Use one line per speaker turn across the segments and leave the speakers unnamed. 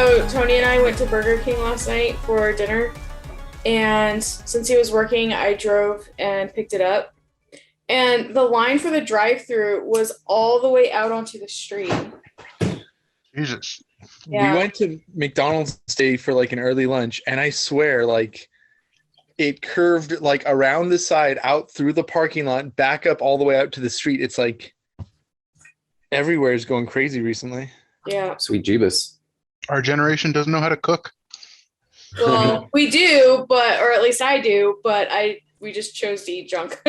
So Tony and I went to Burger King last night for dinner, and since he was working, I drove and picked it up. And the line for the drive-thru was all the way out onto the street.
Jesus.
Yeah.
We went to McDonald's today for like an early lunch, and I swear, like, it curved like around the side, out through the parking lot, back up all the way out to the street. It's like everywhere is going crazy recently.
Yeah.
Sweet Jeebus.
Our generation doesn't know how to cook.
Well, we do, or at least I do, but we just chose to eat junk.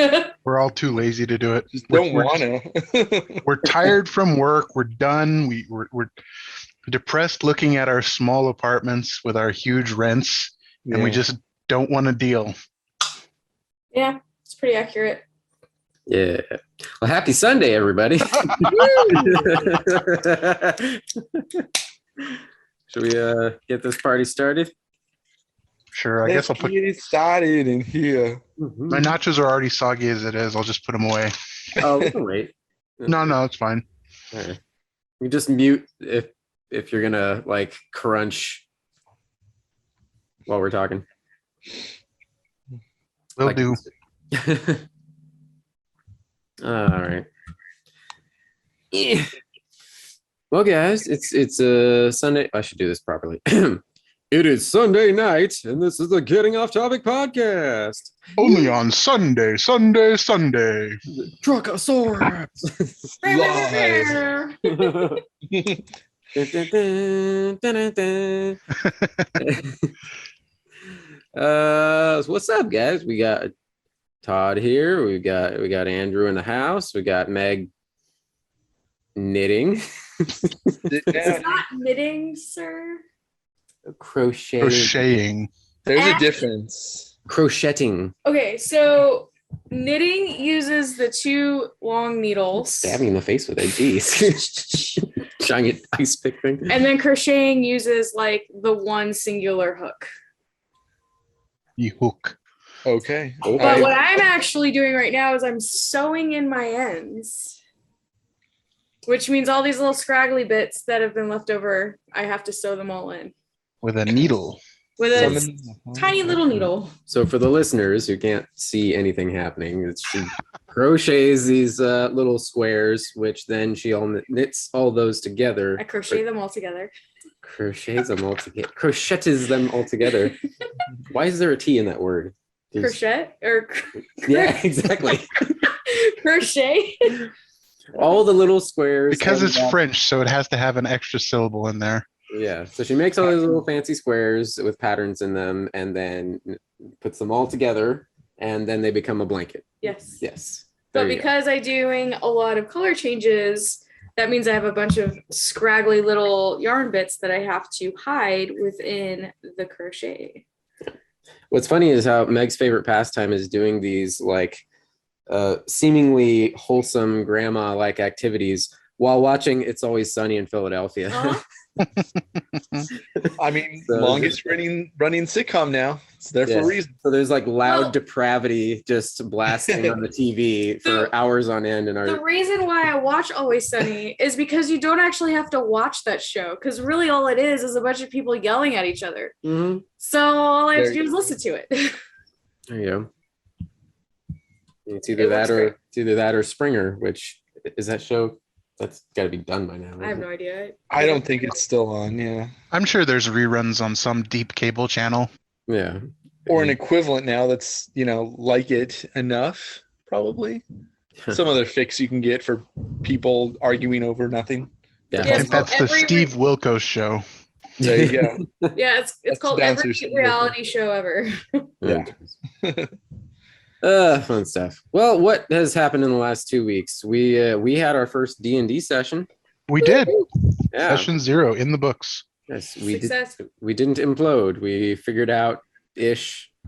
We're all too lazy to do it.
Just don't want to.
We're tired from work. We're done. We're depressed looking at our small apartments with our huge rents, and we just don't want to deal.
Yeah, it's pretty accurate.
Yeah. Well, happy Sunday, everybody. Should we get this party started?
Sure, I guess I'll put.
Get it started in here.
My nachos are already soggy as it is. I'll just put them away.
Oh, we can wait.
No, it's fine.
All right. You just mute if you're gonna like crunch while we're talking.
Will do.
All right. Yeah. Well, guys, it's a Sunday. I should do this properly. It is Sunday night, and this is the Getting Off Topic podcast.
Only on Sunday.
Truckosaurus. What's up, guys? We got Todd here. We got Andrew in the house. We got Meg knitting.
It's not knitting, sir.
Crocheting.
There's a difference.
Crocheting.
Okay, so knitting uses the two long needles.
Stabbing in the face with it. Jeez. Giant ice pick thing.
And then crocheting uses like the one singular hook.
You hook.
Okay.
But what I'm actually doing right now is I'm sewing in my ends, which means all these little scraggly bits that have been left over, I have to sew them all in.
With a needle.
With a tiny little needle.
So for the listeners who can't see anything happening, she crochets these little squares, which then she knits all those together.
I crochet them all together.
Crochets them all together. Crochetes them all together. Why is there a T in that word?
Crochet?
Yeah, exactly.
Crochet?
All the little squares.
Because it's French, so it has to have an extra syllable in there.
Yeah, so she makes all these little fancy squares with patterns in them and then puts them all together and then they become a blanket.
Yes. But because I'm doing a lot of color changes, that means I have a bunch of scraggly little yarn bits that I have to hide within the crochet.
What's funny is how Meg's favorite pastime is doing these like seemingly wholesome grandma-like activities while watching It's Always Sunny in Philadelphia.
Uh-huh.
I mean, longest running sitcom now. It's there for a reason.
So there's like loud depravity just blasting on the TV for hours on end. And
the reason why I watch Always Sunny is because you don't actually have to watch that show, because really all it is a bunch of people yelling at each other.
Mm-hmm.
So all I have to do is listen to it.
There you go. It's either that or Springer, which is that show. That's got to be done by now.
I have no idea.
I don't think it's still on, yeah.
I'm sure there's reruns on some deep cable channel.
Yeah.
Or an equivalent now that's, like it enough, probably. Some other fix you can get for people arguing over nothing.
Yeah.
I think that's the Steve Wilkos show.
There you go.
Yeah, it's called every reality show ever.
Yeah.
Fun stuff. Well, what has happened in the last 2 weeks? We had our first D&D session.
We did.
Yeah.
Session 0 in the books.
Yes, we didn't implode. We figured out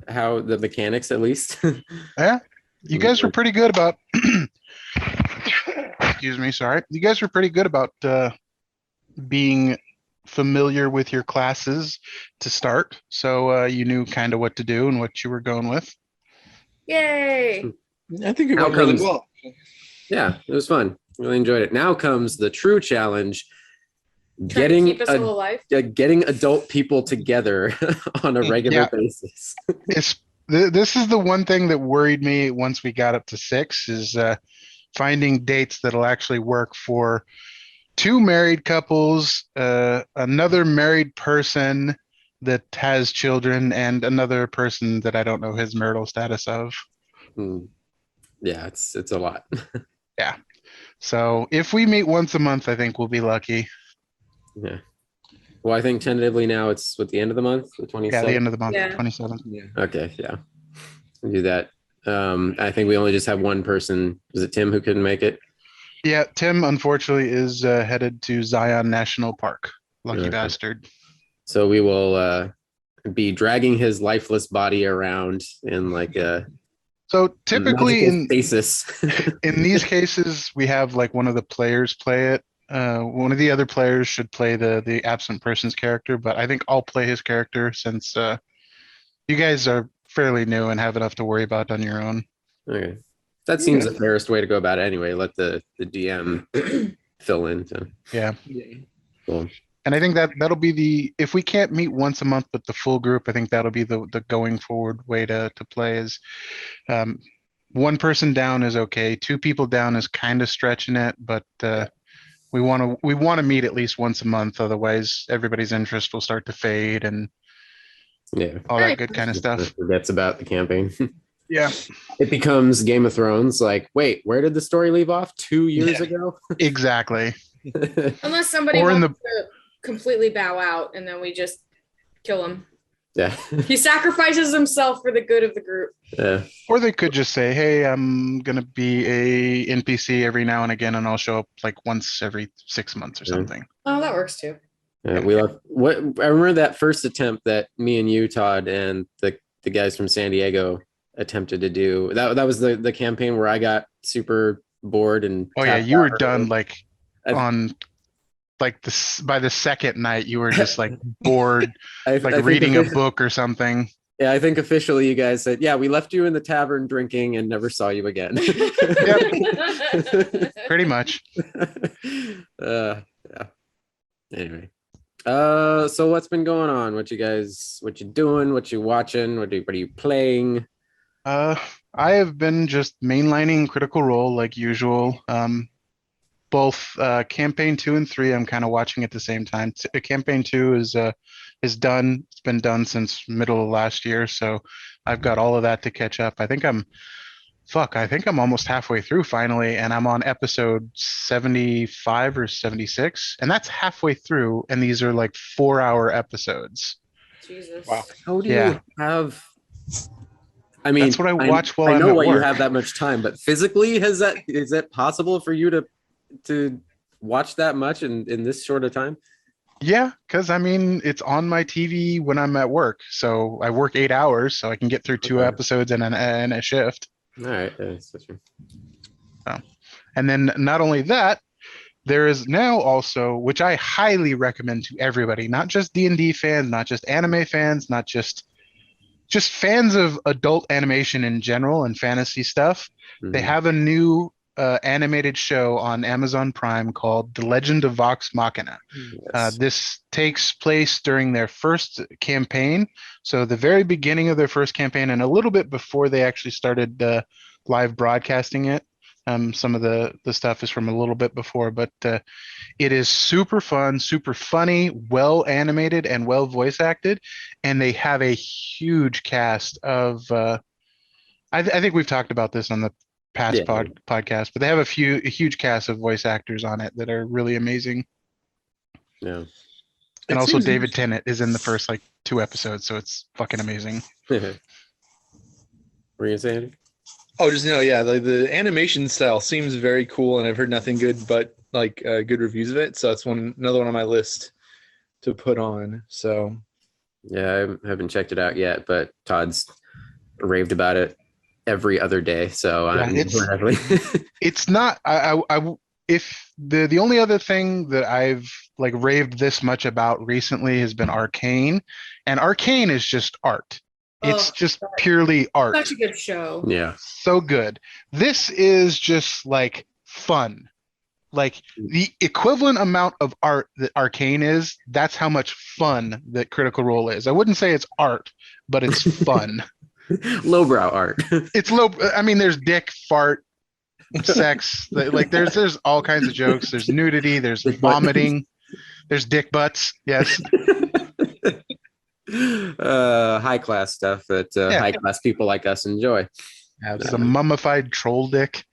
how the mechanics at least.
Yeah. You guys were pretty good about excuse me, sorry. You guys were pretty good about being familiar with your classes to start. So you knew kind of what to do and what you were going with.
Yay!
I think it went really well.
Yeah, it was fun. Really enjoyed it. Now comes the true challenge.
Trying to keep us all alive.
Getting adult people together on a regular basis.
This is the one thing that worried me once we got up to 6 is finding dates that'll actually work for 2 married couples, another married person that has children, and another person that I don't know his marital status of.
Yeah, it's a lot.
Yeah. So if we meet once a month, I think we'll be lucky.
Yeah. Well, I think tentatively now it's the end of the month, the 27th.
Yeah, the end of the month,
Yeah.
27th.
Yeah.
Okay, yeah. We'll do that. I think we only just have one person. Was it Tim who couldn't make it?
Yeah, Tim unfortunately is headed to Zion National Park. Lucky
Okay.
bastard.
So we will be dragging his lifeless body around in like a
So typically in
stasis.
in these cases, we have like one of the players play it. One of the other players should play the absent person's character, but I think I'll play his character since you guys are fairly new and have enough to worry about on your own.
Okay. That seems the fairest way to go about it anyway. Let the DM fill in. So.
Yeah.
Cool.
And I think that'll be if we can't meet once a month with the full group, I think that'll be the going forward way to play is one person down is okay. 2 people down is kind of stretching it, but we want to meet at least once a month. Otherwise everybody's interest will start to fade and all that good kind of stuff.
Forgets about the campaign.
Yeah.
It becomes Game of Thrones. Like, wait, where did the story leave off 2 years ago?
Exactly.
Unless somebody wants to completely bow out and then we just kill him.
Yeah.
He sacrifices himself for the good of the group.
Yeah.
Or they could just say, hey, I'm going to be a NPC every now and again, and I'll show up like once every 6 months or something.
Oh, that works too.
We love what I remember that first attempt that me and you, Todd, and the guys from San Diego attempted to do. That was the campaign where I got super bored and
You were done like on like by the second night you were just like bored, I reading a book or something.
Yeah, I think officially you guys said, yeah, we left you in the tavern drinking and never saw you again.
Pretty much.
Yeah. Anyway. So what's been going on? What you doing? What you watching? What are you playing?
I have been just mainlining Critical Role like usual. Both campaign 2 and 3 I'm kind of watching at the same time. Campaign 2 is done. It's been done since middle of last year, so I've got all of that to catch up. I think I'm almost halfway through finally, and I'm on episode 75 or 76, and that's halfway through, and these are like 4-hour episodes.
Jesus.
Wow.
How do you have I mean,
that's what I watch while
I
I'm
know
at
why
work.
you have that much time, but physically is that possible for you to watch that much in this short of time?
Yeah, because I mean, it's on my TV when I'm at work. So I work 8 hours, so I can get through 2 episodes in a shift.
All right, that's true.
And then not only that, there is now also, which I highly recommend to everybody, not just D&D fans, not just anime fans, not just fans of adult animation in general and fantasy stuff.
Mm-hmm.
They have a new animated show on Amazon Prime called The Legend of Vox Machina.
Yes.
This takes place during their first campaign, so the very beginning of their first campaign and a little bit before they actually started live broadcasting it. Some of the stuff is from a little bit before, but it is super fun, super funny, well animated, and well voice acted, and they have a huge cast of I think we've talked about this on the past podcast, but they have a huge cast of voice actors on it that are really amazing.
Yeah.
And also David Tennant is in the first like 2 episodes, so it's fucking amazing.
Were you gonna say anything?
Oh, just the animation style seems very cool, and I've heard nothing good but like good reviews of it. So that's another one on my list to put on. So
Yeah,
I haven't checked it out yet, but Todd's raved about it every other day. So
it's not. If the only other thing that I've like raved this much about recently has been Arcane, and Arcane is just art. It's just purely art.
Such a good show.
Yeah.
So good. This is just like fun. Like the equivalent amount of art that Arcane is, that's how much fun that Critical Role is. I wouldn't say it's art, but it's fun.
Lowbrow art.
It's low. I mean, there's dick, fart, sex. Like there's all kinds of jokes. There's nudity. There's
Dick butt.
vomiting. There's dick butts. Yes.
High class stuff that
Yeah.
high class people like us enjoy.
There's a mummified troll dick.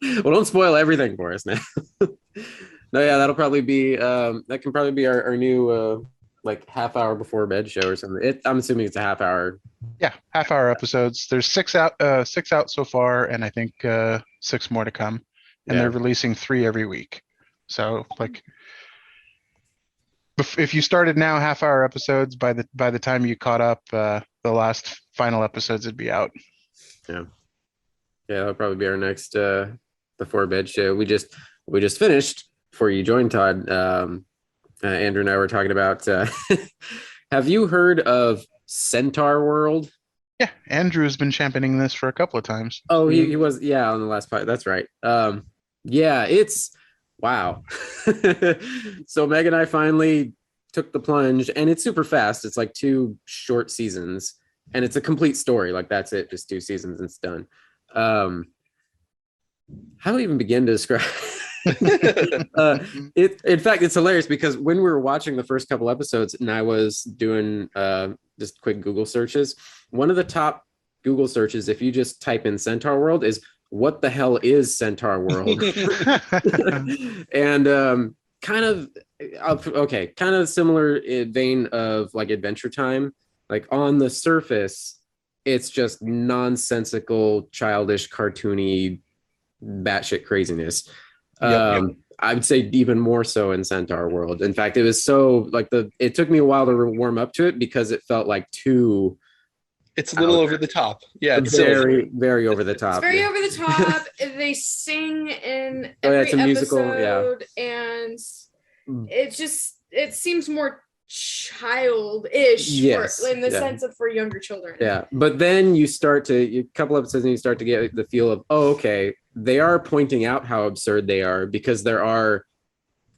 Well, don't spoil everything for us now. No, yeah, that'll probably be that can probably be our new like half hour before bed show or something. I'm assuming it's a half hour.
Yeah, half-hour episodes. There's six out so far, and I think 6 more to come. And
Yeah.
they're releasing 3 every week. So like, if you started now, half-hour episodes, by the time you caught up, the last final episodes would be out.
Yeah, that'll probably be our next before bed show. We just finished before you joined, Todd. Andrew and I were talking about. Have you heard of Centaurworld?
Yeah, Andrew has been championing this for a couple of times.
Oh, he was, yeah, on the last part. That's right. Yeah, it's wow. So Meg and I finally took the plunge, and it's super fast. It's like 2 short seasons, and it's a complete story. Like that's it, just 2 seasons and it's done. How do I even begin to describe? In fact, it's hilarious because when we were watching the first couple episodes and I was doing just quick Google searches, one of the top Google searches, if you just type in Centaurworld, is what the hell is Centaurworld? And kind of similar vein of like Adventure Time. Like on the surface, it's just nonsensical, childish, cartoony, batshit craziness.
Yep.
I would say even more so in Centaurworld. In fact, it was so like it took me a while to warm up to it because it felt like too.
It's a little over the top. Yeah, it's
very, very over the top.
It's very over the top. They sing in
Oh, yeah,
every
it's a musical,
episode, and it seems more childish,
Yes,
in the
yeah.
sense of for younger children.
Yeah, but then you start to a couple episodes and you start to get the feel of, oh, okay, they are pointing out how absurd they are because there are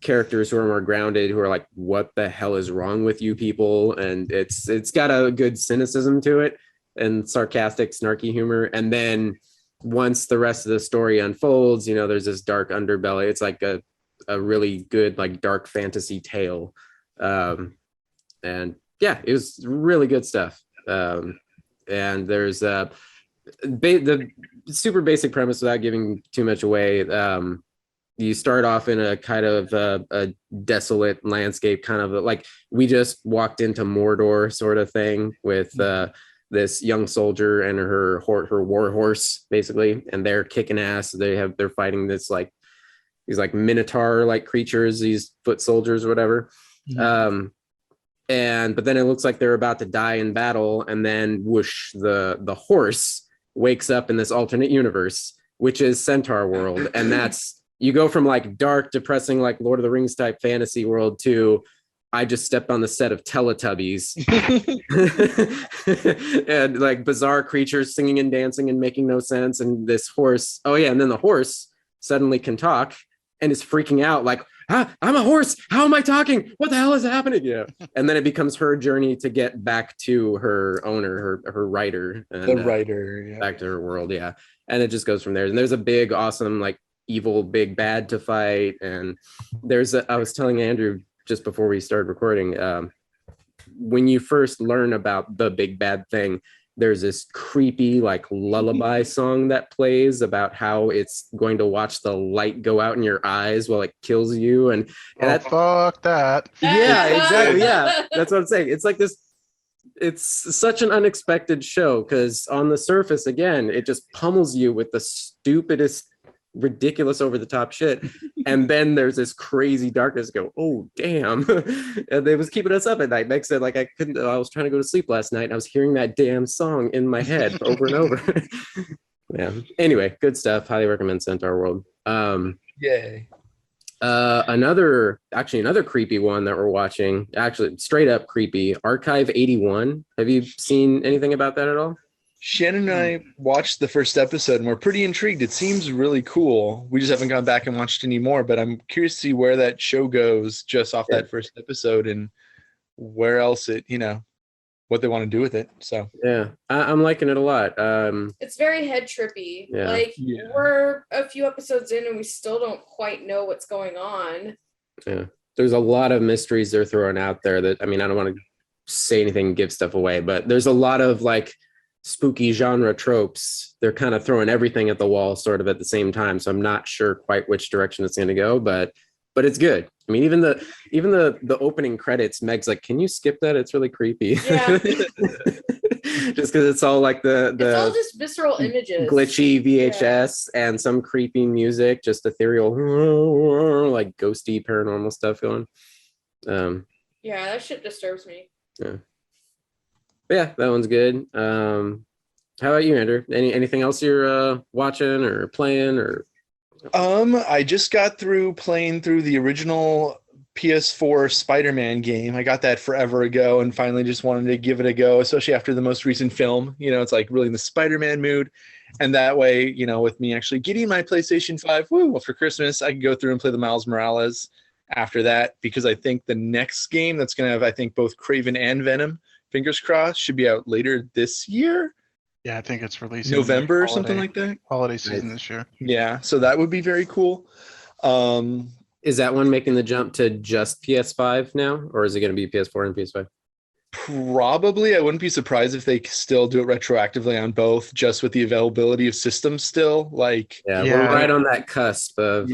characters who are more grounded who are like, what the hell is wrong with you people? And it's got a good cynicism to it and sarcastic, snarky humor. And then once the rest of the story unfolds, there's this dark underbelly. It's like a really good like dark fantasy tale. And yeah, it was really good stuff. And there's the super basic premise without giving too much away. You start off in a kind of a desolate landscape, kind of like we just walked into Mordor sort of thing with this young soldier and her war horse, basically, and they're kicking ass. They're fighting these minotaur like creatures, these foot soldiers or whatever. Mm-hmm. But then it looks like they're about to die in battle, and then whoosh, the horse wakes up in this alternate universe, which is Centaurworld, and that's you go from like dark, depressing, like Lord of the Rings type fantasy world to I just stepped on the set of Teletubbies and like bizarre creatures singing and dancing and making no sense, and this horse. Oh yeah, and then the horse suddenly can talk and is freaking out like, I'm a horse. How am I talking? What the hell is happening? Yeah. And then it becomes her journey to get back to her owner, her writer. And,
the writer. Yeah.
Back to her world. Yeah. And it just goes from there. And there's a big, awesome, like evil big bad to fight. And I was telling Andrew just before we started recording, when you first learn about the big bad thing, there's this creepy like lullaby song that plays about how it's going to watch the light go out in your eyes while it kills you. And
fuck that.
Yeah, exactly. Yeah, that's what I'm saying. It's like this. It's such an unexpected show because on the surface, again, it just pummels you with the stupidest, ridiculous, over the top shit, and then there's this crazy darkness. Go, oh damn! And they was keeping us up at night. Meg said, like I was trying to go to sleep last night, and I was hearing that damn song in my head over and over. Yeah. Anyway, good stuff. Highly recommend Centaurworld.
Yay.
Another creepy one that we're watching, actually straight up creepy, Archive 81. Have you seen anything about that at all?
Shannon and I watched the first episode and we're pretty intrigued. It seems really cool. We just haven't gone back and watched any more, but I'm curious to see where that show goes just off that first episode and where else it, what they want to do with it. So
Yeah, I'm liking it a lot.
It's very head trippy.
Yeah.
Like we're a few episodes in and we still don't quite know what's going on.
Yeah, there's a lot of mysteries they're throwing out there that, I mean, I don't want to say anything, give stuff away, but there's a lot of like spooky genre tropes. They're kind of throwing everything at the wall sort of at the same time. So I'm not sure quite which direction it's going to go, but it's good. I mean, even the opening credits, Meg's like, can you skip that? It's really creepy.
Yeah.
Just because it's all like
It's all just visceral images.
glitchy VHS and some creepy music, just ethereal, like ghosty paranormal stuff going.
Yeah, that shit disturbs me.
Yeah. But yeah, that one's good. How about you, Andrew? Anything else you're watching or playing or?
I just got through playing through the original PS4 Spider-Man game. I got that forever ago and finally just wanted to give it a go, especially after the most recent film. It's like really in the Spider-Man mood. And that way, with me actually getting my PlayStation 5 for Christmas, I can go through and play the Miles Morales after that, because I think the next game that's going to have, I think, both Kraven and Venom, fingers crossed, should be out later this year.
Yeah, I think it's releasing
November or something like that.
Holiday season this year.
Yeah, so that would be very cool.
Is that one making the jump to just PS5 now, or is it going to be PS4 and PS5?
Probably. I wouldn't be surprised if they still do it retroactively on both, just with the availability of systems still. Like,
we're right on that cusp of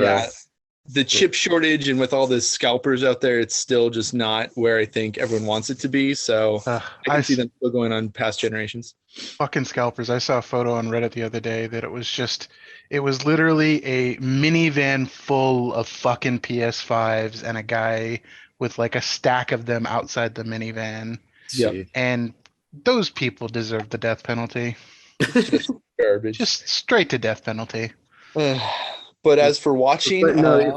the chip shortage, and with all the scalpers out there, it's still just not where I think everyone wants it to be. So I can see them still going on past generations.
Fucking scalpers. I saw a photo on Reddit the other day that it was literally a minivan full of fucking PS5s and a guy with like a stack of them outside the minivan.
Yep.
And those people deserve the death penalty.
Just garbage.
Just straight to death penalty.
But as for watching,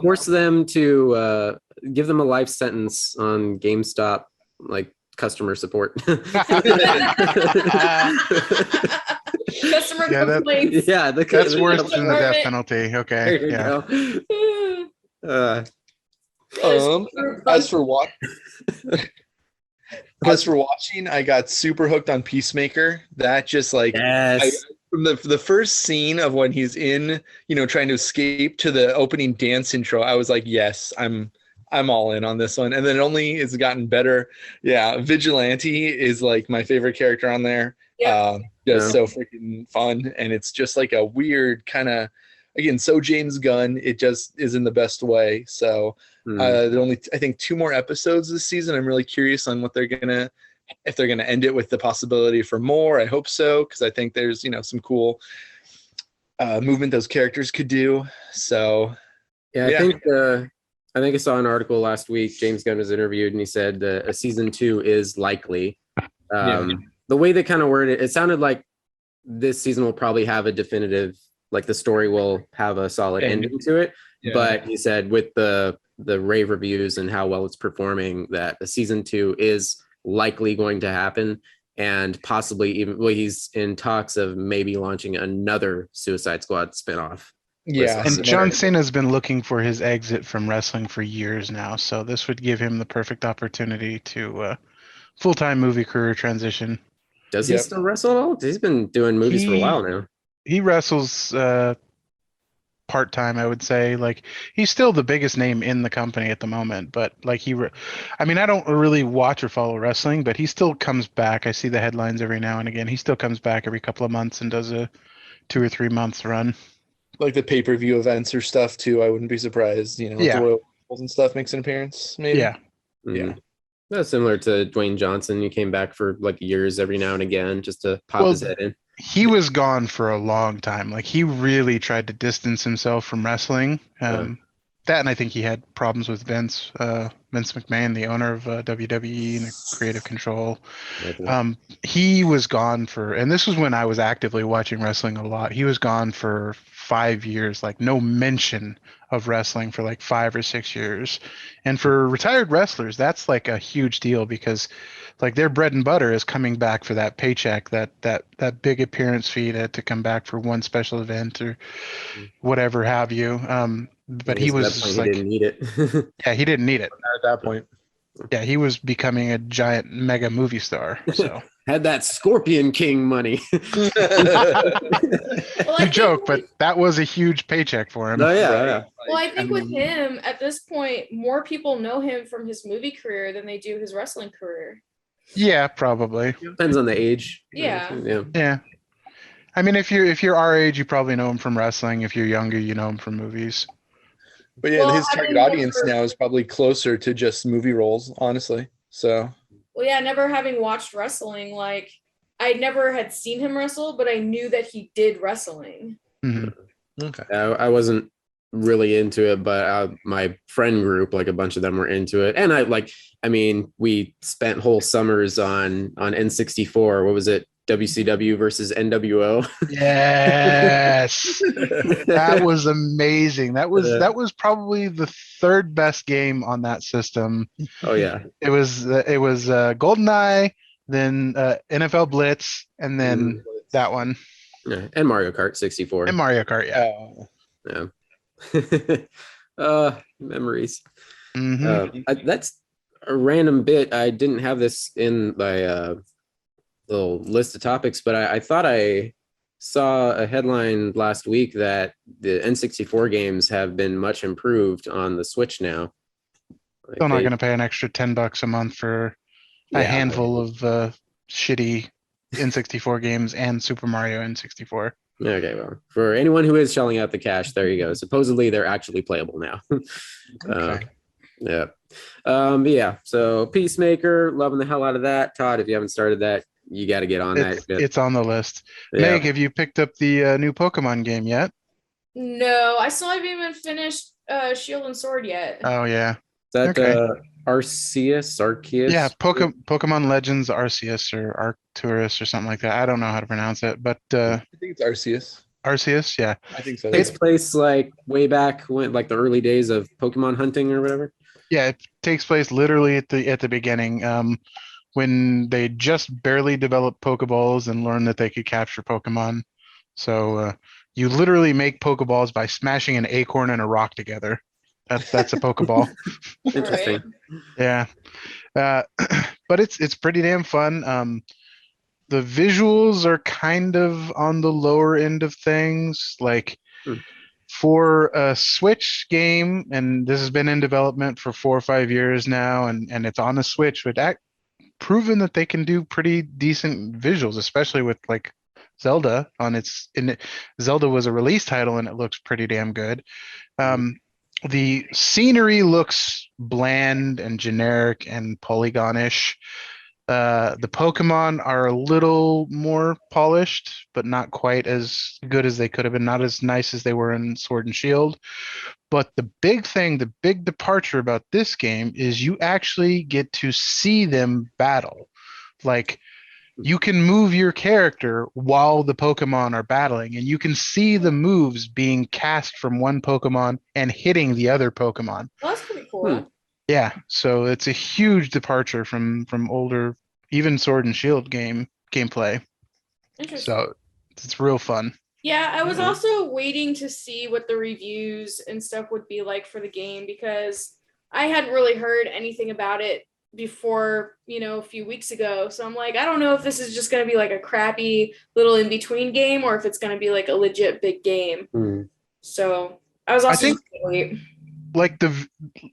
force them to give them a life sentence on GameStop, like customer support.
Customer complaints.
That's worse than the death penalty. Okay.
Yeah.
As for watching, I got super hooked on Peacemaker. That just like from the first scene of when he's in, trying to escape, to the opening dance intro, I was like, yes, I'm all in on this one. And then it's gotten better. Yeah, Vigilante is like my favorite character on there. So freaking fun, and it's just like a weird kind of, again, so James Gunn. It just is in the best way. So there are only, I think, 2 more episodes this season. I'm really curious on what if they're gonna end it with the possibility for more. I hope so, because I think there's some cool movement those characters could do. So
I think I saw an article last week. James Gunn was interviewed and he said a season 2 is likely. The way they kind of worded it sounded like this season will probably have a definitive, like the story will have a solid ending to it. But he said with the rave reviews and how well it's performing, that a season 2 is likely going to happen, and possibly even, he's in talks of maybe launching another Suicide Squad spinoff.
Yeah,
and John Cena's been looking for his exit from wrestling for years now, so this would give him the perfect opportunity to full-time movie career transition.
Does he still wrestle at all? He's been doing movies for a while now.
He wrestles part-time, I would say. Like, he's still the biggest name in the company at the moment, but like I don't really watch or follow wrestling, but he still comes back. I see the headlines every now and again. He still comes back every couple of months and does a 2 or 3 months run. Like
the pay-per-view events or stuff too. I wouldn't be surprised, the Royal Rumbles and stuff makes an appearance, maybe.
Yeah. That's similar to Dwayne Johnson. He came back for like years every now and again just to pop his head in.
He was gone for a long time. Like, he really tried to distance himself from wrestling. That, and I think he had problems with Vince Vince McMahon, the owner of WWE and Creative Control.
Okay.
He was gone for, and this was when I was actively watching wrestling a lot. He was gone for 5 years, like no mention of wrestling for like 5 or 6 years. And for retired wrestlers, that's like a huge deal because like their bread and butter is coming back for that paycheck, that big appearance fee to come back for one special event or whatever have you. But
I
he
guess at
was
that point
just
he
like,
didn't need it.
yeah, he didn't need it.
At that point.
Yeah, he was becoming a giant mega movie star. So
Had that Scorpion King money.
Well, I
you
think
joke, but that was a huge paycheck for him.
Oh yeah,
Right.
yeah.
Well, I think with
mean-
him at this point, more people know him from his movie career than they do his wrestling career.
Yeah, probably.
Depends on the age.
Yeah.
Yeah.
Yeah. I mean, if you're our age, you probably know him from wrestling. If you're younger, you know him from movies.
But yeah,
Well,
his
having
target audience
never-
now is probably closer to just movie roles, honestly. So
Well, yeah, never having watched wrestling, like I never had seen him wrestle, but I knew that he did wrestling.
Mhm.
okay.
I wasn't really into it, but my friend group, like a bunch of them were into it. And I mean, we spent whole summers on N64. What was it? WCW versus NWO.
Yes, that was amazing. That was probably the third best game on that system.
Oh yeah.
It was GoldenEye, then NFL Blitz, and then that one,
Yeah. And Mario Kart 64.
and Mario Kart. Yeah.
Yeah. Memories.
Mhm.
That's a random bit. I didn't have this in my little list of topics, but I thought I saw a headline last week that the N64 games have been much improved on the Switch now. Like
Still not
they-
going to pay an extra $10 a month for a
yeah,
handful of shitty N64 games and Super Mario N64.
Okay, well, for anyone who is shelling out the cash, there you go. Supposedly they're actually playable now.
Okay.
Yeah. Yeah. So Peacemaker, loving the hell out of that. Todd, if you haven't started that, you got to get on that.
It's on the list.
Yeah.
Meg, have you picked up the new Pokemon game yet?
No, I still haven't even finished Shield and Sword yet.
Oh yeah,
Is that
Okay.
Arceus?
yeah. Pokemon Legends Arceus or Arcturus or something like that. I don't know how to pronounce it, but
I think it's Arceus.
Arceus, yeah.
I think so.
Takes place like way back when, like the early days of Pokemon hunting or whatever.
Yeah, it takes place literally at the beginning, when they just barely developed Pokeballs and learned that they could capture Pokemon. So you literally make Pokeballs by smashing an acorn and a rock together. That's a Pokeball.
Interesting.
Yeah, but it's pretty damn fun. The visuals are kind of on the lower end of things. Like for a Switch game, and this has been in development for 4 or 5 years now, and it's on the Switch, but proven that they can do pretty decent visuals, especially with like Zelda on Zelda was a release title and it looks pretty damn good. The scenery looks bland and generic and polygonish. The Pokemon are a little more polished, but not quite as good as they could have been, not as nice as they were in Sword and Shield. But the big thing, the big departure about this game is you actually get to see them battle. Like you can move your character while the Pokemon are battling, and you can see the moves being cast from one Pokemon and hitting the other Pokemon.
Well, that's pretty cool.
Yeah, so it's a huge departure from older, even Sword and Shield gameplay.
Interesting.
So it's real fun.
Yeah, I was also waiting to see what the reviews and stuff would be like for the game because I hadn't really heard anything about it before, a few weeks ago. So I'm like, I don't know if this is just going to be like a crappy little in-between game or if it's going to be like a legit big game. So I was also
think-
just gonna wait.
Like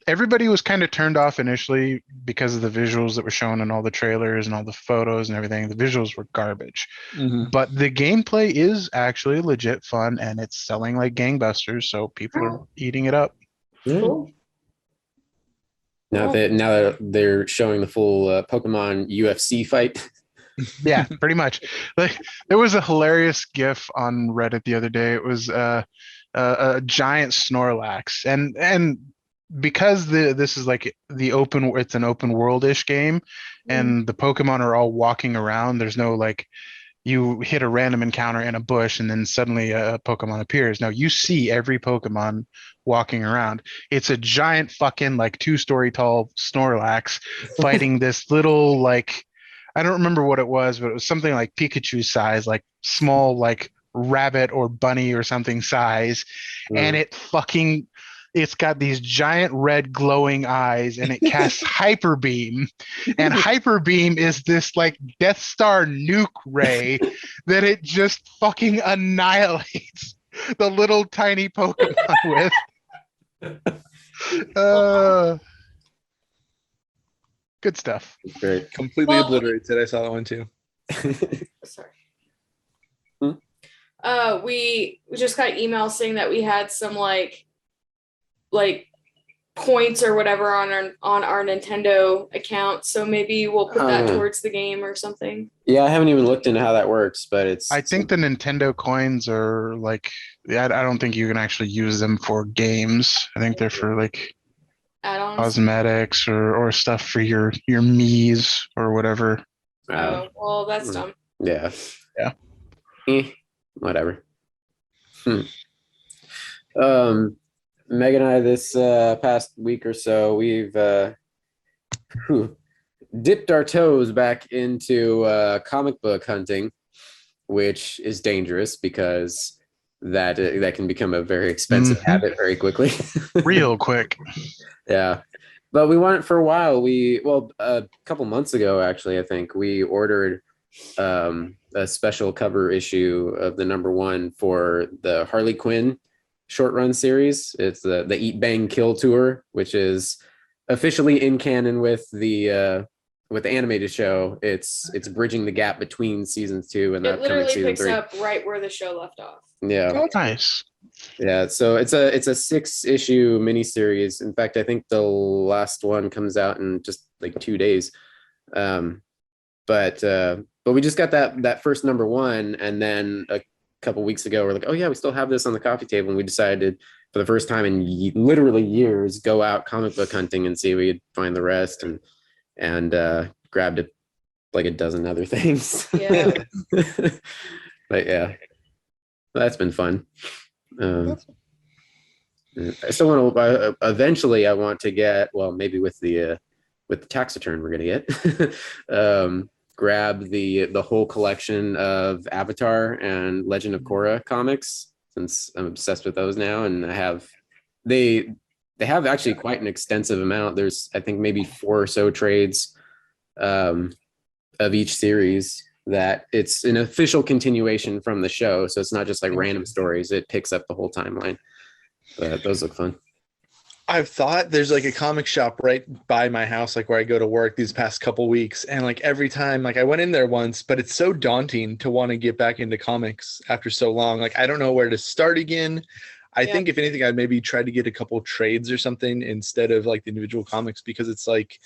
everybody was kind of turned off initially because of the visuals that were shown in all the trailers and all the photos and everything. The visuals were garbage, but the gameplay is actually legit fun and it's selling like gangbusters. So people are eating it up.
Cool.
Now that they're showing the full Pokemon UFC fight.
Yeah, pretty much. Like there was a hilarious GIF on Reddit the other day. It was a giant Snorlax, and because this is like it's an open world-ish game, and the Pokemon are all walking around. There's no like you hit a random encounter in a bush and then suddenly a Pokemon appears. No, you see every Pokemon walking around. It's a giant fucking like 2-story tall Snorlax fighting this little like I don't remember what it was, but it was something like Pikachu size, like small like rabbit or bunny or something size, and it's got these giant red glowing eyes and it casts Hyper Beam. And Hyper Beam is this like Death Star nuke ray that it just fucking annihilates the little tiny Pokemon with. Good stuff.
Great.
Completely obliterates it. I saw that one too.
Sorry. We just got emails saying that we had some like points or whatever on our Nintendo account, so maybe we'll put that towards the game or something.
Yeah, I haven't even looked into how that works, but
I think the Nintendo coins are like I don't think you can actually use them for games. I think they're for like
add-ons,
cosmetics or stuff for your Miis or whatever.
Oh, well, that's dumb.
Yeah. Whatever. Meg and I, this past week or so, we've dipped our toes back into comic book hunting, which is dangerous because that can become a very expensive habit very quickly.
Real quick.
Yeah. But we wanted for a while. A couple months ago, actually, I think we ordered a special cover issue of the #1 for the Harley Quinn short run series. It's the Eat Bang Kill tour, which is officially in canon with the animated show. It's bridging the gap between seasons 2 and the upcoming season 3.
It literally picks up right where the show left off.
Yeah.
Oh, nice.
Yeah, so it's a 6-issue miniseries. In fact, I think the last one comes out in just like 2 days. But we just got that first #1, and then a couple weeks ago we're like, oh yeah, we still have this on the coffee table, and we decided for the first time in literally years go out comic book hunting and see if we could find the rest, and grabbed like a dozen other things.
Yeah.
But yeah, that's been fun. I still want to eventually I want to get, well, maybe with the tax return we're gonna get, grab the whole collection of Avatar and Legend of Korra comics, since I'm obsessed with those now, and they have actually quite an extensive amount. There's I think maybe 4 or so trades of each series, that it's an official continuation from the show, so it's not just like random stories. It picks up the whole timeline. But those look fun.
I've thought there's like a comic shop right by my house, like where I go to work these past couple weeks. And like every time, like I went in there once, but it's so daunting to want to get back into comics after so long. Like I don't know where to start again. I think if anything, I'd maybe try to get a couple trades or something instead of like the individual comics, because it's like,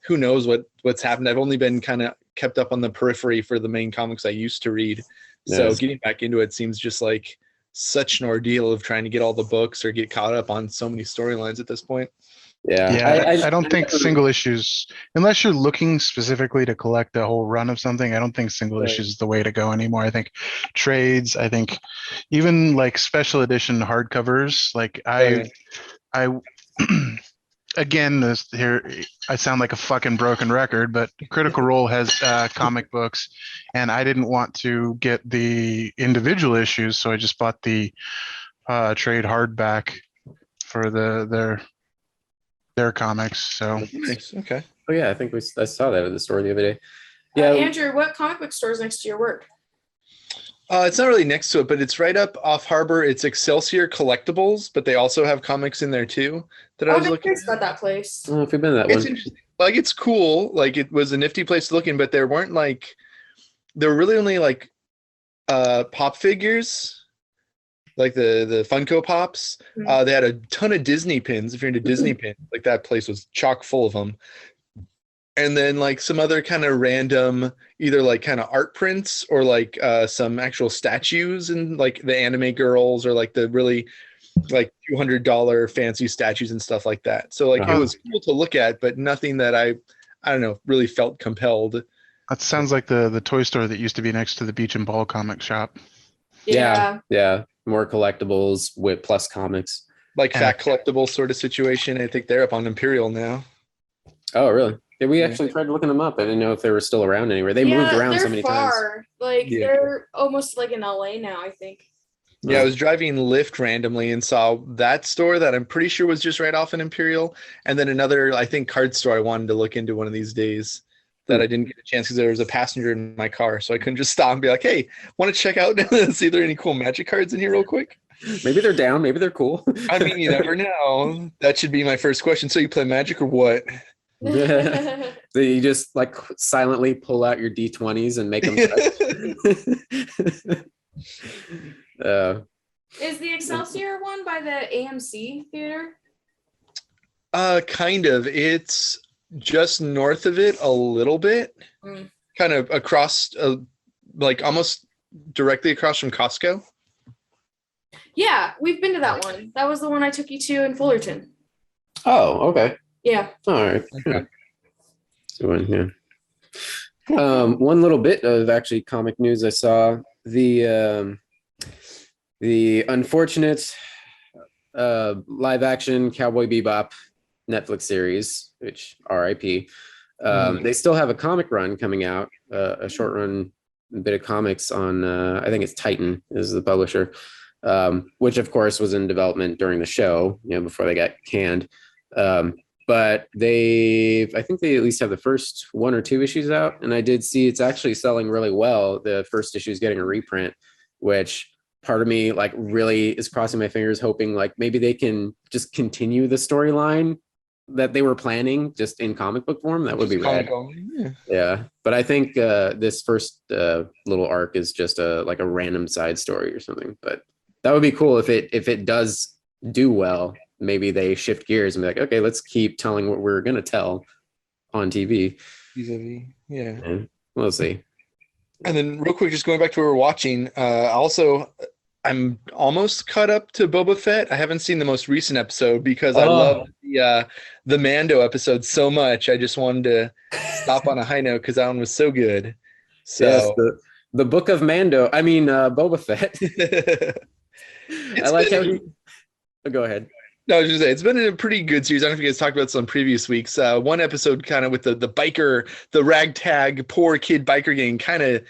who knows what's happened. I've only been kind of kept up on the periphery for the main comics I used to read. So getting back into it seems just like such an ordeal of trying to get all the books or get caught up on so many storylines at this point.
Yeah, I don't think single issues, unless you're looking specifically to collect a whole run of something, I don't think single issues is the way to go anymore. I think trades, I think even like special edition hardcovers, like I again, I sound like a fucking broken record, but Critical Role has comic books, and I didn't want to get the individual issues, so I just bought the trade hardback for their comics. So
Nice. Okay.
Oh yeah, I think I saw that at the store the other day. Yeah,
Andrew, what comic book store is next to your work?
It's not really next to it, but it's right up off Harbor. It's Excelsior Collectibles, but they also have comics in there too that I was looking at.
About that place.
I don't know if you've been to that
It's
one.
interesting. Like it's cool. Like it was a nifty place to look in, but there were really only like pop figures, like the Funko Pops. They had a ton of Disney pins. If you're into Disney pins, like that place was chock full of them. And then like some other kind of random, either like kind of art prints or like some actual statues and like the anime girls or like the really like $200 fancy statues and stuff like that. So like it was cool to look at, but nothing that I don't know, really felt compelled.
That sounds like the toy store that used to be next to the Beach and Ball comic shop.
Yeah.
More collectibles with plus comics.
Like Fat Collectible sort of situation. I think they're up on Imperial now.
Oh, really? Yeah, we actually tried looking them up. I didn't know if they were still around anywhere. They moved around so many times.
Like they're almost like in LA now, I think.
Yeah, I was driving Lyft randomly and saw that store that I'm pretty sure was just right off an Imperial, and then another, I think, card store I wanted to look into one of these days that I didn't get a chance because there was a passenger in my car, so I couldn't just stop and be like, hey, want to check out and see if there are any cool Magic cards in here real quick?
Maybe they're down. Maybe they're cool.
I mean, you never know. That should be my first question. So you play Magic or what?
So you just like silently pull out your D20s and make them
Is the Excelsior one by the AMC theater?
Kind of. It's just north of it a little bit. Kind of across, like almost directly across from Costco.
Yeah, we've been to that one. That was the one I took you to in Fullerton.
Oh, okay.
Yeah.
All right. Okay. Good one, yeah. One little bit of actually comic news I saw. The unfortunate live action Cowboy Bebop Netflix series, which RIP. They still have a comic run coming out, a short run bit of comics on I think it's Titan is the publisher, which of course was in development during the show, before they got canned. But I think they at least have the first 1 or 2 issues out, and I did see it's actually selling really well. The first issue is getting a reprint, which part of me like really is crossing my fingers, hoping like maybe they can just continue the storyline that they were planning just in comic book form. That would be rad. Yeah, but I think this first little arc is just like a random side story or something. But that would be cool if it does do well. Maybe they shift gears and be like, okay, let's keep telling what we're gonna tell on TV.
Yeah,
and we'll see.
And then real quick, just going back to what we're watching, also I'm almost caught up to Boba Fett. I haven't seen the most recent episode because I love the Mando episode so much. I just wanted to stop on a high note because that one was so good. So
yes, the Book of Mando. I mean Boba Fett. I like how he. Oh, go ahead.
No, I was just saying, it's been a pretty good series. I don't know if you guys talked about this on previous weeks. One episode kind of with the biker, the ragtag, poor kid biker gang kind of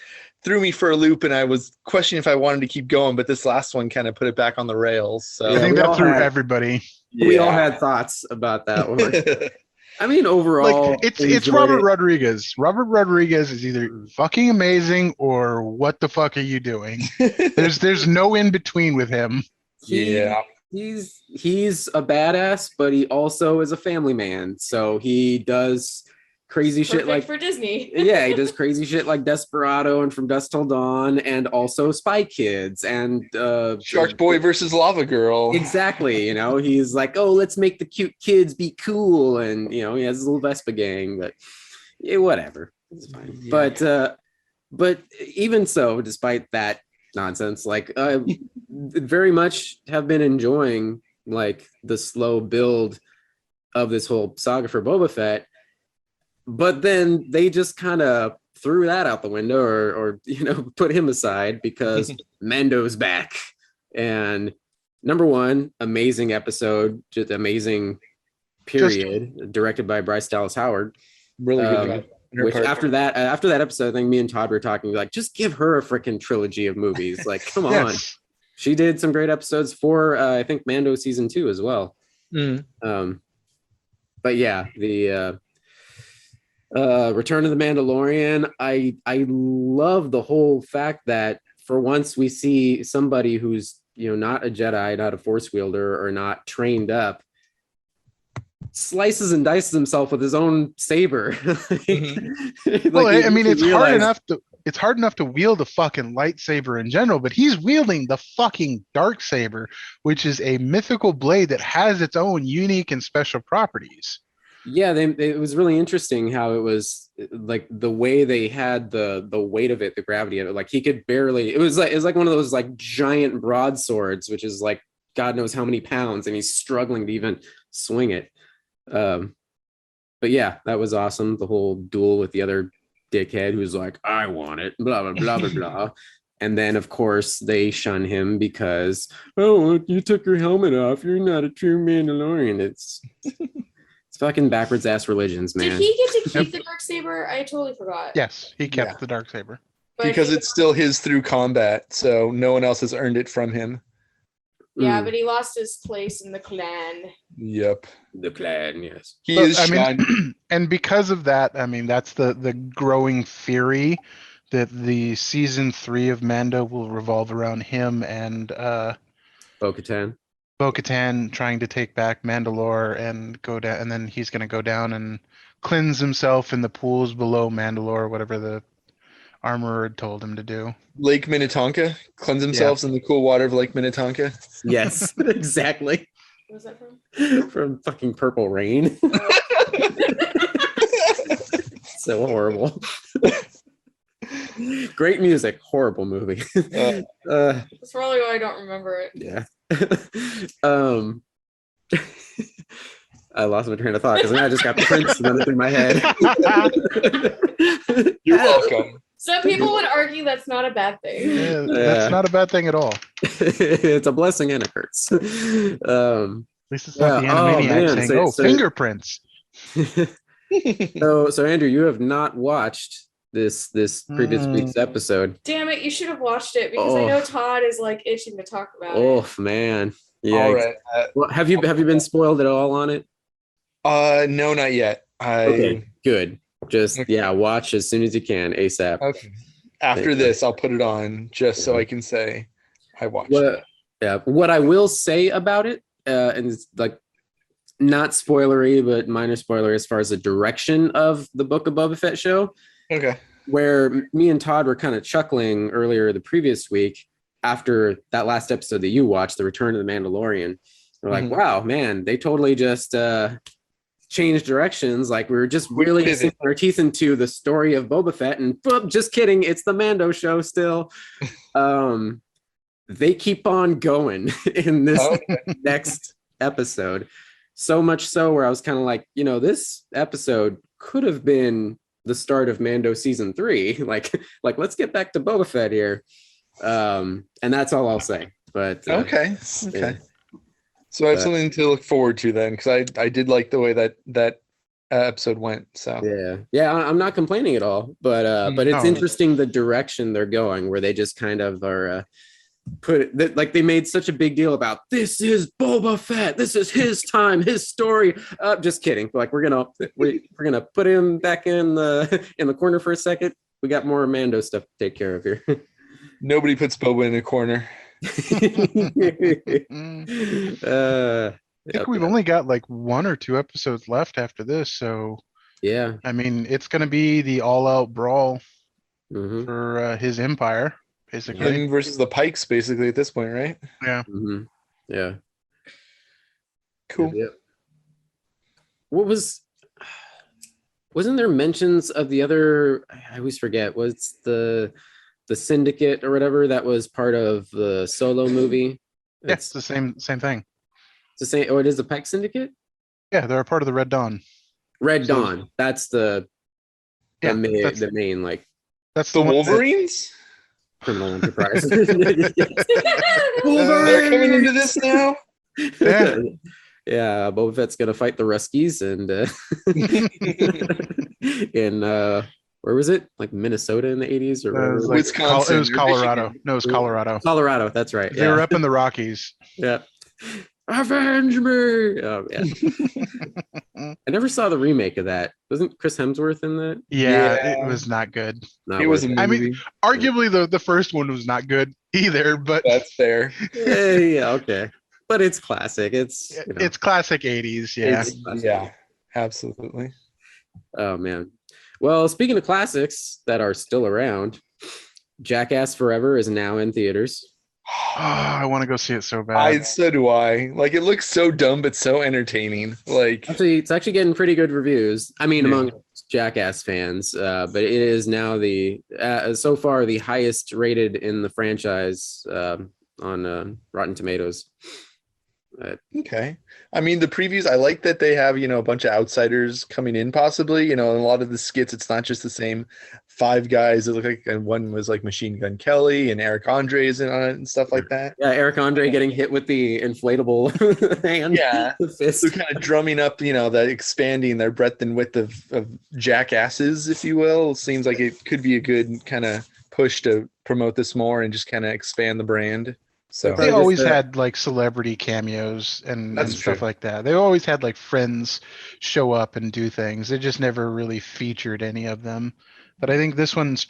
threw me for a loop, and I was questioning if I wanted to keep going, but this last one kind of put it back on the rails. So
I think that threw everybody.
We all had thoughts about that one. I mean, overall,
like, it's Robert Rodriguez. Robert Rodriguez is either fucking amazing or what the fuck are you doing? There's no in between with him.
He's a badass, but he also is a family man. So he does crazy shit like
for Disney.
Yeah, he does crazy shit like Desperado and From Dusk Till Dawn, and also Spy Kids and
Shark Boy versus Lava Girl.
Exactly. He's like, oh, let's make the cute kids be cool, and he has his little Vespa gang, but whatever, it's fine. Yeah. But even so, despite that nonsense, like very much have been enjoying like the slow build of this whole saga for Boba Fett, but then they just kind of threw that out the window or put him aside because Mando's back. And number one, amazing episode, just amazing period, directed by Bryce Dallas Howard.
Really good job.
Which after that episode, I think me and Todd were talking like, just give her a freaking trilogy of movies. Like, come on. She did some great episodes for I think Mando season 2 as well. But yeah, the Return of the Mandalorian. I love the whole fact that for once we see somebody who's not a Jedi, not a Force wielder, or not trained up, slices and dices himself with his own saber.
Well, I mean, it's hard enough to wield a fucking lightsaber in general, but he's wielding the fucking dark saber, which is a mythical blade that has its own unique and special properties.
Yeah, it was really interesting how it was like the way they had the weight of it, the gravity of it. Like he could barely. It was like one of those like giant broadswords, which is like God knows how many pounds, and he's struggling to even swing it. But yeah, that was awesome. The whole duel with the other dickhead who's like, I want it, blah, blah, blah, blah, blah. And then, of course, they shun him because, oh, you took your helmet off. You're not a true Mandalorian. It's fucking backwards ass religions, man.
Did he get to keep the Darksaber? I totally forgot.
Yes, he kept the Darksaber.
But I
Because
think-
it's still his through combat, so no one else has earned it from him.
Yeah, but he lost his place in the clan.
Yep.
The clan, yes.
He
But,
is
I mean,
shunned.
and because of that, I mean, that's the growing theory that the season 3 of Mando will revolve around him and
Bo-Katan.
Bo-Katan trying to take back Mandalore and go down, and then he's going to go down and cleanse himself in the pools below Mandalore, whatever the armorer had told him to do.
Lake Minnetonka. Cleanse themselves in the cool water of Lake Minnetonka.
Yes, exactly.
What was that from?
From fucking Purple Rain. So horrible. Great music, horrible movie.
That's probably why I don't remember it.
Yeah. I lost my train of thought because now I just got Prince running through my head.
You're welcome.
Some people would argue that's not a bad thing.
Yeah, that's not a bad thing at all.
It's a blessing and a curse.
At least it's not the
Yeah, oh,
Animaniac
man,
saying,
so-
fingerprints.
So Andrew, you have not watched this previous week's episode.
Damn it, you should have watched it because I know Todd is like itching to talk about it.
Oh man. Yeah.
All right.
Well, have you been spoiled at all on it?
No, not yet.
Okay, good. Just
Okay.
watch as soon as you can, ASAP.
Okay. After this, I'll put it on just so I can say I watched it.
What I will say about it, and it's like not spoilery, but minor spoiler as far as the direction of the Book of Boba Fett show,
Okay.
where me and Todd were kind of chuckling earlier the previous week after that last episode that you watched, The Return of the Mandalorian. We're like, wow, man, they totally just changed directions. Like we were just really
pivot.
sinking our teeth into the story of Boba Fett, and just kidding, it's the Mando show still. They keep on going in this next episode. So much so where I was kind of like, this episode could have been the start of Mando season 3. Like let's get back to Boba Fett here. And that's all I'll say. But
Okay.
yeah.
So I have something to look forward to then, because I did like the way that episode went. So
yeah, I'm not complaining at all. But it's
No.
interesting the direction they're going, where they just kind of are like they made such a big deal about this is Boba Fett, this is his time, his story. Just kidding. Like we're gonna put him back in the corner for a second. We got more Mando stuff to take care of here.
nobody puts Boba in a corner.
I think we've only got like 1 or 2 episodes left after this, so
yeah.
I mean it's going to be the all-out brawl
Mhm.
for his empire, basically.
Him versus the Pikes, basically, at this point, right?
Yeah.
Mhm. Yeah.
Cool.
Yep. Wasn't there mentions of the other? I always forget. What's the syndicate or whatever that was part of the Solo movie?
Yeah, it's the same thing.
It's the same. Oh, it is the Pike Syndicate.
Yeah, they're a part of the Red Dawn.
Red
So-
Dawn. That's the main like
That's
The
one that-
Wolverines?
criminal enterprise.
They're coming into this now?
Yeah.
Yeah, Boba Fett's gonna fight the Ruskies and in where was it? Like Minnesota in the 80s or
It
wherever?
was, like,
Wisconsin
it was
or
Colorado.
Michigan.
No, it was Colorado.
Colorado. That's right.
They were up in the Rockies.
Yeah. Avenge me! Oh, yeah. I never saw the remake of that. Wasn't Chris Hemsworth in that?
Yeah,
Yeah.
it was not good.
Not
It was a
worth
I
movie.
mean, arguably the first one was not good either, but
That's fair.
Yeah, okay. But it's classic. It's
it's classic 80s. Yeah.
It's- yeah, absolutely.
Oh man. Well, speaking of classics that are still around, Jackass Forever is now in theaters.
Oh, I want to go see it so bad.
So do I. Like, it looks so dumb, but so entertaining. Like,
It's actually getting pretty good reviews. I mean,
Yeah.
among Jackass fans, but it is now so far the highest rated in the franchise on Rotten Tomatoes.
Okay. I mean, the previews, I like that they have, a bunch of outsiders coming in possibly, in a lot of the skits, it's not just the same five guys that look like, and one was like Machine Gun Kelly and Eric Andre is in on it and stuff like that.
Yeah, Eric Andre getting hit with the inflatable hand.
Yeah.
The fist.
So kind of drumming up, that expanding their breadth and width of jackasses, if you will. Seems like it could be a good kind of push to promote this more and just kind of expand the brand. So
They always had like celebrity cameos and stuff like that. They always had like friends show up and do things. They just never really featured any of them. But I think this one's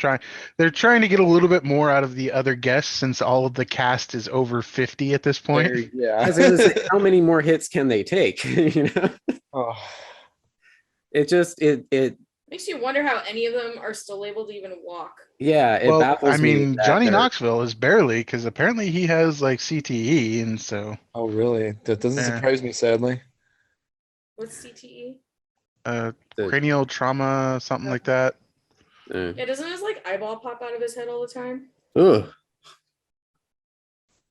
they're trying to get a little bit more out of the other guests since all of the cast is over 50 at this point.
Yeah.
I was gonna say, how many more hits can they take?
Oh.
It
makes you wonder how any of them are still able to even walk.
Yeah, it baffles me.
I mean, Johnny Knoxville is barely, because apparently he has like CTE, and so.
Oh, really? That doesn't surprise me, sadly.
What's CTE?
Cranial trauma, something like that.
Yeah, doesn't his like eyeball pop out of his head all the time?
Ugh.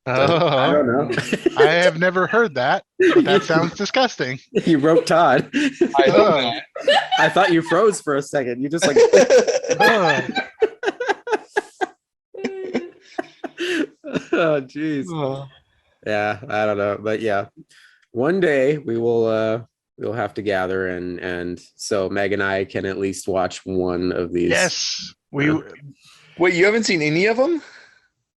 I don't know.
I have never heard that, but that sounds disgusting.
You broke Todd.
I hope not.
I thought you froze for a second. You just like. Oh, jeez. Yeah, I don't know, but yeah, one day we'll have to gather and so Meg and I can at least watch one of these.
Yes,
Wait, you haven't seen any of them?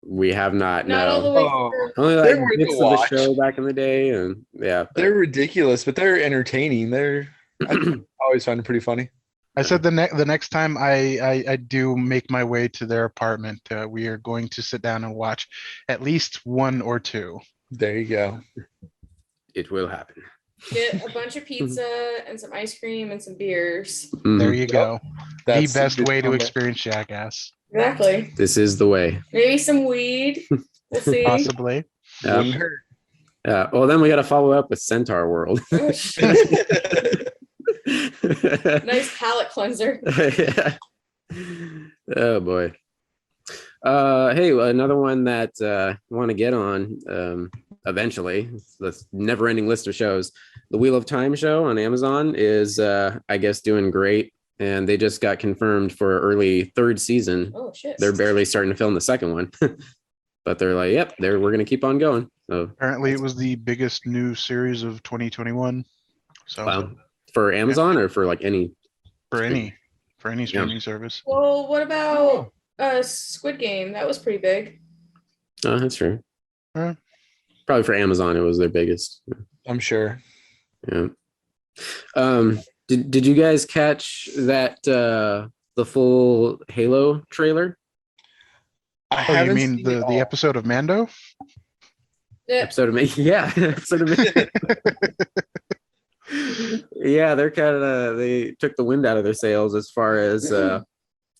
We have not.
Not all the way through.
Only like bits of the show back in the day, and yeah,
they're ridiculous, but they're entertaining. I always find it pretty funny.
I said the next time I do make my way to their apartment, we are going to sit down and watch at least one or two.
There you go.
It will happen.
Get a bunch of pizza and some ice cream and some beers.
There you go.
That's
the best way to experience Jackass.
Exactly.
This is the way.
Maybe some weed. We'll see.
Possibly.
Wouldn't hurt.
Well, then we got to follow up with Centaurworld.
Oh, shit. Nice palate cleanser.
Yeah. Oh boy. Hey, another one that I want to get on eventually. The never-ending list of shows. The Wheel of Time show on Amazon is, I guess, doing great, and they just got confirmed for early third season.
Oh shit!
They're barely starting to film the second one, but they're like, "Yep, we're going to keep on going." So
apparently, it was the biggest new series of 2021. So.
Wow. For Amazon or for like any
streaming service.
Well, what about Squid Game? That was pretty big.
Oh, that's true. Probably for Amazon, it was their biggest.
I'm sure.
Yeah. Did you guys catch that the full Halo trailer?
You mean the episode of Mando?
Yeah.
Episode of me? Yeah. Episode of me. Yeah, they're they took the wind out of their sails as far as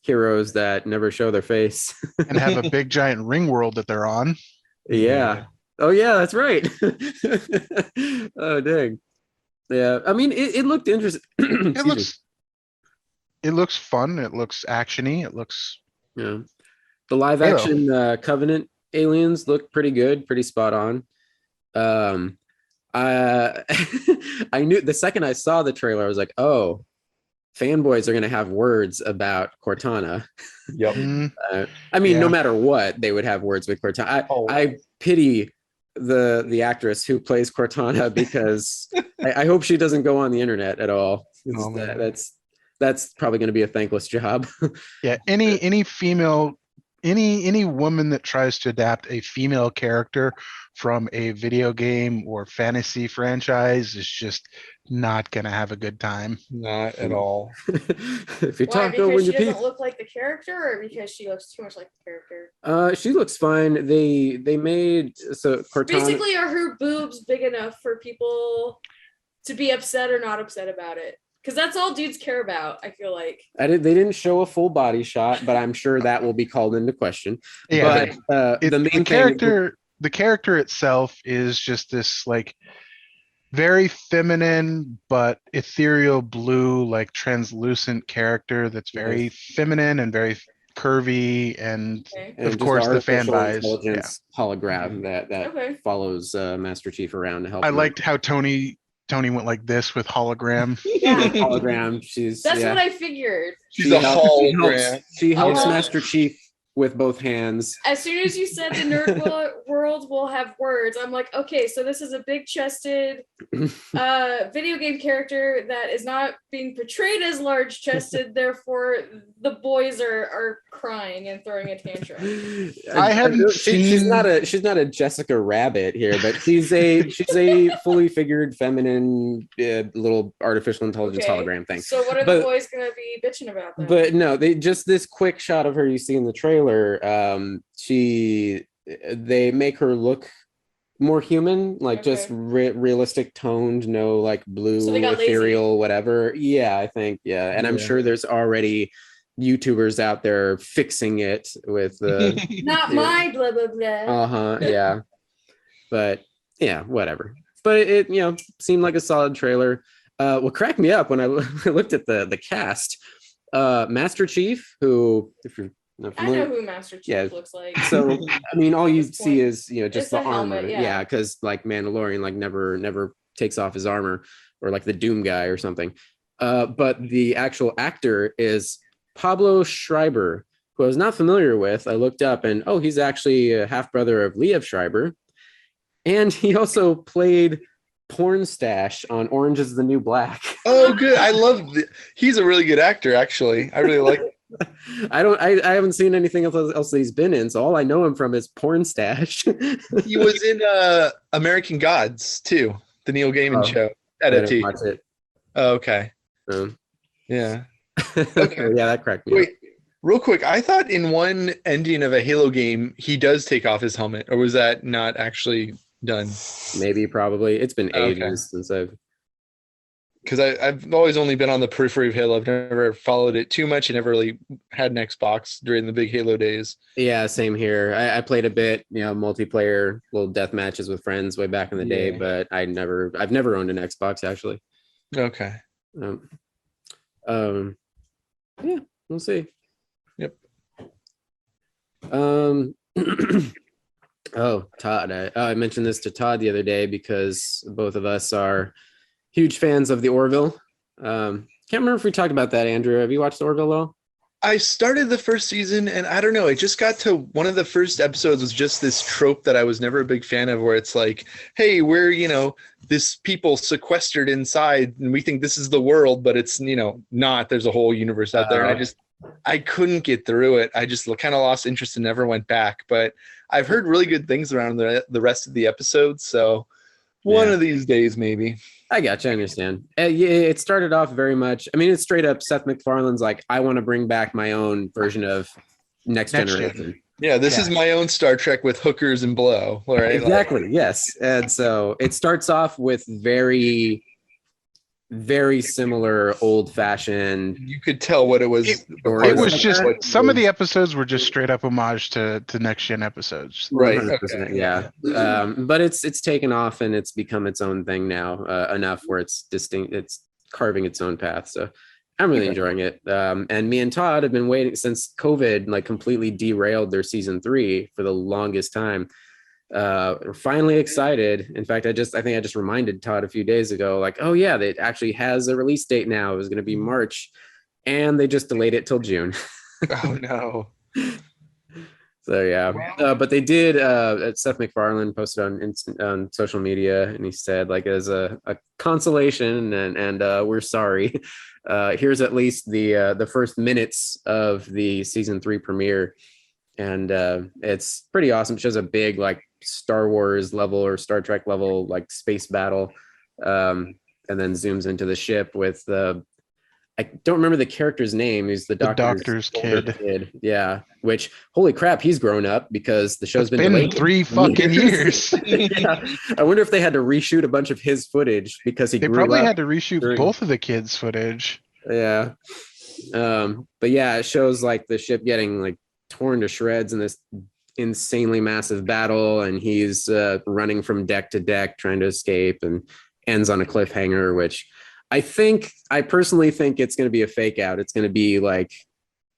heroes that never show their face
and have a big giant ring world that they're on.
Yeah. Oh yeah, that's right. Oh dang. Yeah, I mean it looked interesting.
It looks fun. It looks actiony. It looks
the live action Covenant aliens look pretty good, pretty spot on. I knew the second I saw the trailer, I was like, oh, fanboys are going to have words about Cortana.
Yep.
I mean, no matter what, they would have words with Cortana. I pity the actress who plays Cortana because I hope she doesn't go on the internet at all. That's probably going to be a thankless job.
Yeah. Any female, any woman that tries to adapt a female character from a video game or fantasy franchise is just not gonna have a good time.
Not at all.
If you
Why? Because she doesn't look like the character, or because she looks too much like the character?
She looks fine. They made Cortana.
Basically, are her boobs big enough for people to be upset or not upset about it? Because that's all dudes care about, I feel like.
They didn't show a full body shot, but I'm sure that will be called into question.
Yeah,
but the main
the character itself is just this like very feminine but ethereal blue, like translucent character that's very feminine and very curvy and
Okay.
And
of
just
course
the
the fan
artificial
buys.
intelligence hologram that
Okay.
follows Master Chief around to help.
I
him
liked how Tony went like this with hologram.
Yeah.
out. Hologram. She's
That's
yeah.
what I figured.
She's a hologram.
She helps
Uh-huh.
Master Chief with both hands.
As soon as you said the world will have words, I'm like, okay, so this is a big-chested video game character that is not being portrayed as large-chested. Therefore, the boys are crying and throwing a tantrum.
I haven't
She's
seen-
not a Jessica Rabbit here, but she's a fully figured feminine little artificial intelligence
Okay.
hologram thing.
So what are
But-
the boys gonna be bitching about then?
But no, they just this quick shot of her you see in the trailer. They make her look more human, like
Okay.
just realistic toned, no like blue
So they got lazy.
ethereal whatever. Yeah, I think and I'm
Yeah.
sure there's already YouTubers out there fixing it with
Not
yeah.
my blah blah blah.
yeah, but yeah, whatever. But it seemed like a solid trailer. What cracked me up when I looked at the cast, Master Chief, who if you're not
I know
familiar,
who Master Chief
Yeah.
looks like.
so I mean, all you
At this
see
point,
is just
it's
the
a helmet,
armor,
yeah.
because like Mandalorian like never takes off his armor, or like the Doom guy or something. But the actual actor is Pablo Schreiber, who I was not familiar with. I looked up and he's actually a half brother of Liev Schreiber, and he also played Porn Stash on Orange Is the New Black.
Oh, good. I love. He's a really good actor, actually. I really like.
I haven't seen anything else that he's been in, so all I know him from is Porn Stash.
He was in American Gods too, the Neil Gaiman show
I didn't
adaptation.
watch it.
Oh, okay.
Um,
Yeah.
okay, yeah, that cracked me up.
Wait, real quick. I thought in one ending of a Halo game, he does take off his helmet, or was that not actually done?
Maybe, probably. It's been
Okay.
ages since I've.
Because I've always only been on the periphery of Halo. I've never followed it too much. I never really had an Xbox during the big Halo days.
Yeah, same here. I played a bit, multiplayer, little death matches with friends way back in the day,
Yeah.
but I've never owned an Xbox actually.
Okay.
Yeah, we'll see.
Yep.
Todd. I mentioned this to Todd the other day because both of us are huge fans of the Orville. Can't remember if we talked about that, Andrew. Have you watched the Orville at all?
I started the first season, and I don't know. It just got to one of the first episodes was just this trope that I was never a big fan of, where it's like, hey, we're, this people sequestered inside, and we think this is the world, but it's, not. There's a whole universe out there. And I couldn't get through it. I just kind of lost interest and never went back. But I've heard really good things around the rest of the episodes. So one of these days, maybe.
I gotcha. I understand. It started off very much. I mean, it's straight up Seth MacFarlane's like, I want to bring back my own version of Next Generation.
Yeah, this is my own Star Trek with hookers and blow. Right?
Exactly. Yes. And so it starts off with very, very similar old-fashioned.
You could tell what it was.
It
stories.
was just
What-
some of the episodes were just straight up homage to next gen episodes.
Right.
100%,
Okay.
yeah. But it's taken off and it's become its own thing now, enough where it's distinct. It's carving its own path. So I'm really enjoying it. And me and Todd have been waiting since COVID like completely derailed their season 3 for the longest time. We're finally excited. In fact, I think I just reminded Todd a few days ago, like, oh yeah, it actually has a release date now. It was going to be March, and they just delayed it till June.
Oh no.
So yeah, but they did. Seth MacFarlane posted on social media, and he said, like, as a consolation, and we're sorry. Here's at least the first minutes of the season 3 premiere, and it's pretty awesome. It shows a big like Star Wars level or Star Trek level like space battle, and then zooms into the ship with I don't remember the character's name. He's the doctor's
kid.
Yeah, which holy crap, he's grown up because the show's been delayed
3 fucking years.
Yeah. I wonder if they had to reshoot a bunch of his footage because he
They
grew
probably
up.
had to reshoot
during-
both of the kids' footage.
Yeah. But yeah, it shows like the ship getting like torn to shreds in this insanely massive battle, and he's running from deck to deck trying to escape, and ends on a cliffhanger, which I personally think it's going to be a fake out. It's going to be like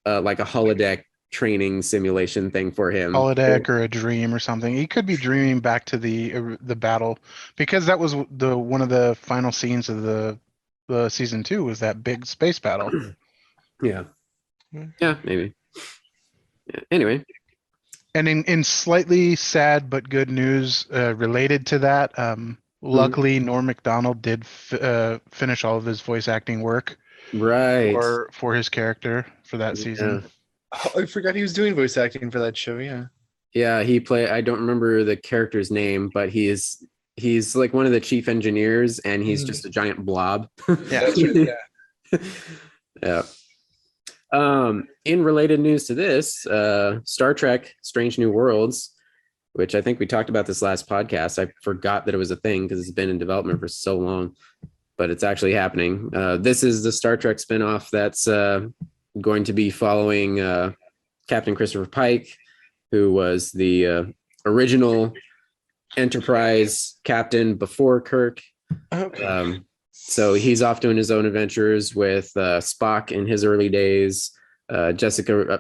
a holodeck training simulation thing for him.
Holodeck or a dream or something. He could be dreaming back to the battle, because that was one of the final scenes of the season 2 was that big space battle.
Yeah, maybe. Yeah. Anyway,
And in slightly sad but good news related to that, luckily Norm Macdonald did finish all of his voice acting work
right.
for his character for that season.
Oh, I forgot he was doing voice acting for that show. Yeah,
he played. I don't remember the character's name, but he's like one of the chief engineers, and he's just a giant blob.
Yeah,
that's right.
Yeah. In related news to this, Star Trek Strange New Worlds, which I think we talked about this last podcast. I forgot that it was a thing because it's been in development for so long, but it's actually happening. This is the Star Trek spinoff that's going to be following Captain Christopher Pike, who was the original Enterprise captain before Kirk.
Okay.
So he's off doing his own adventures with Spock in his early days. Rebecca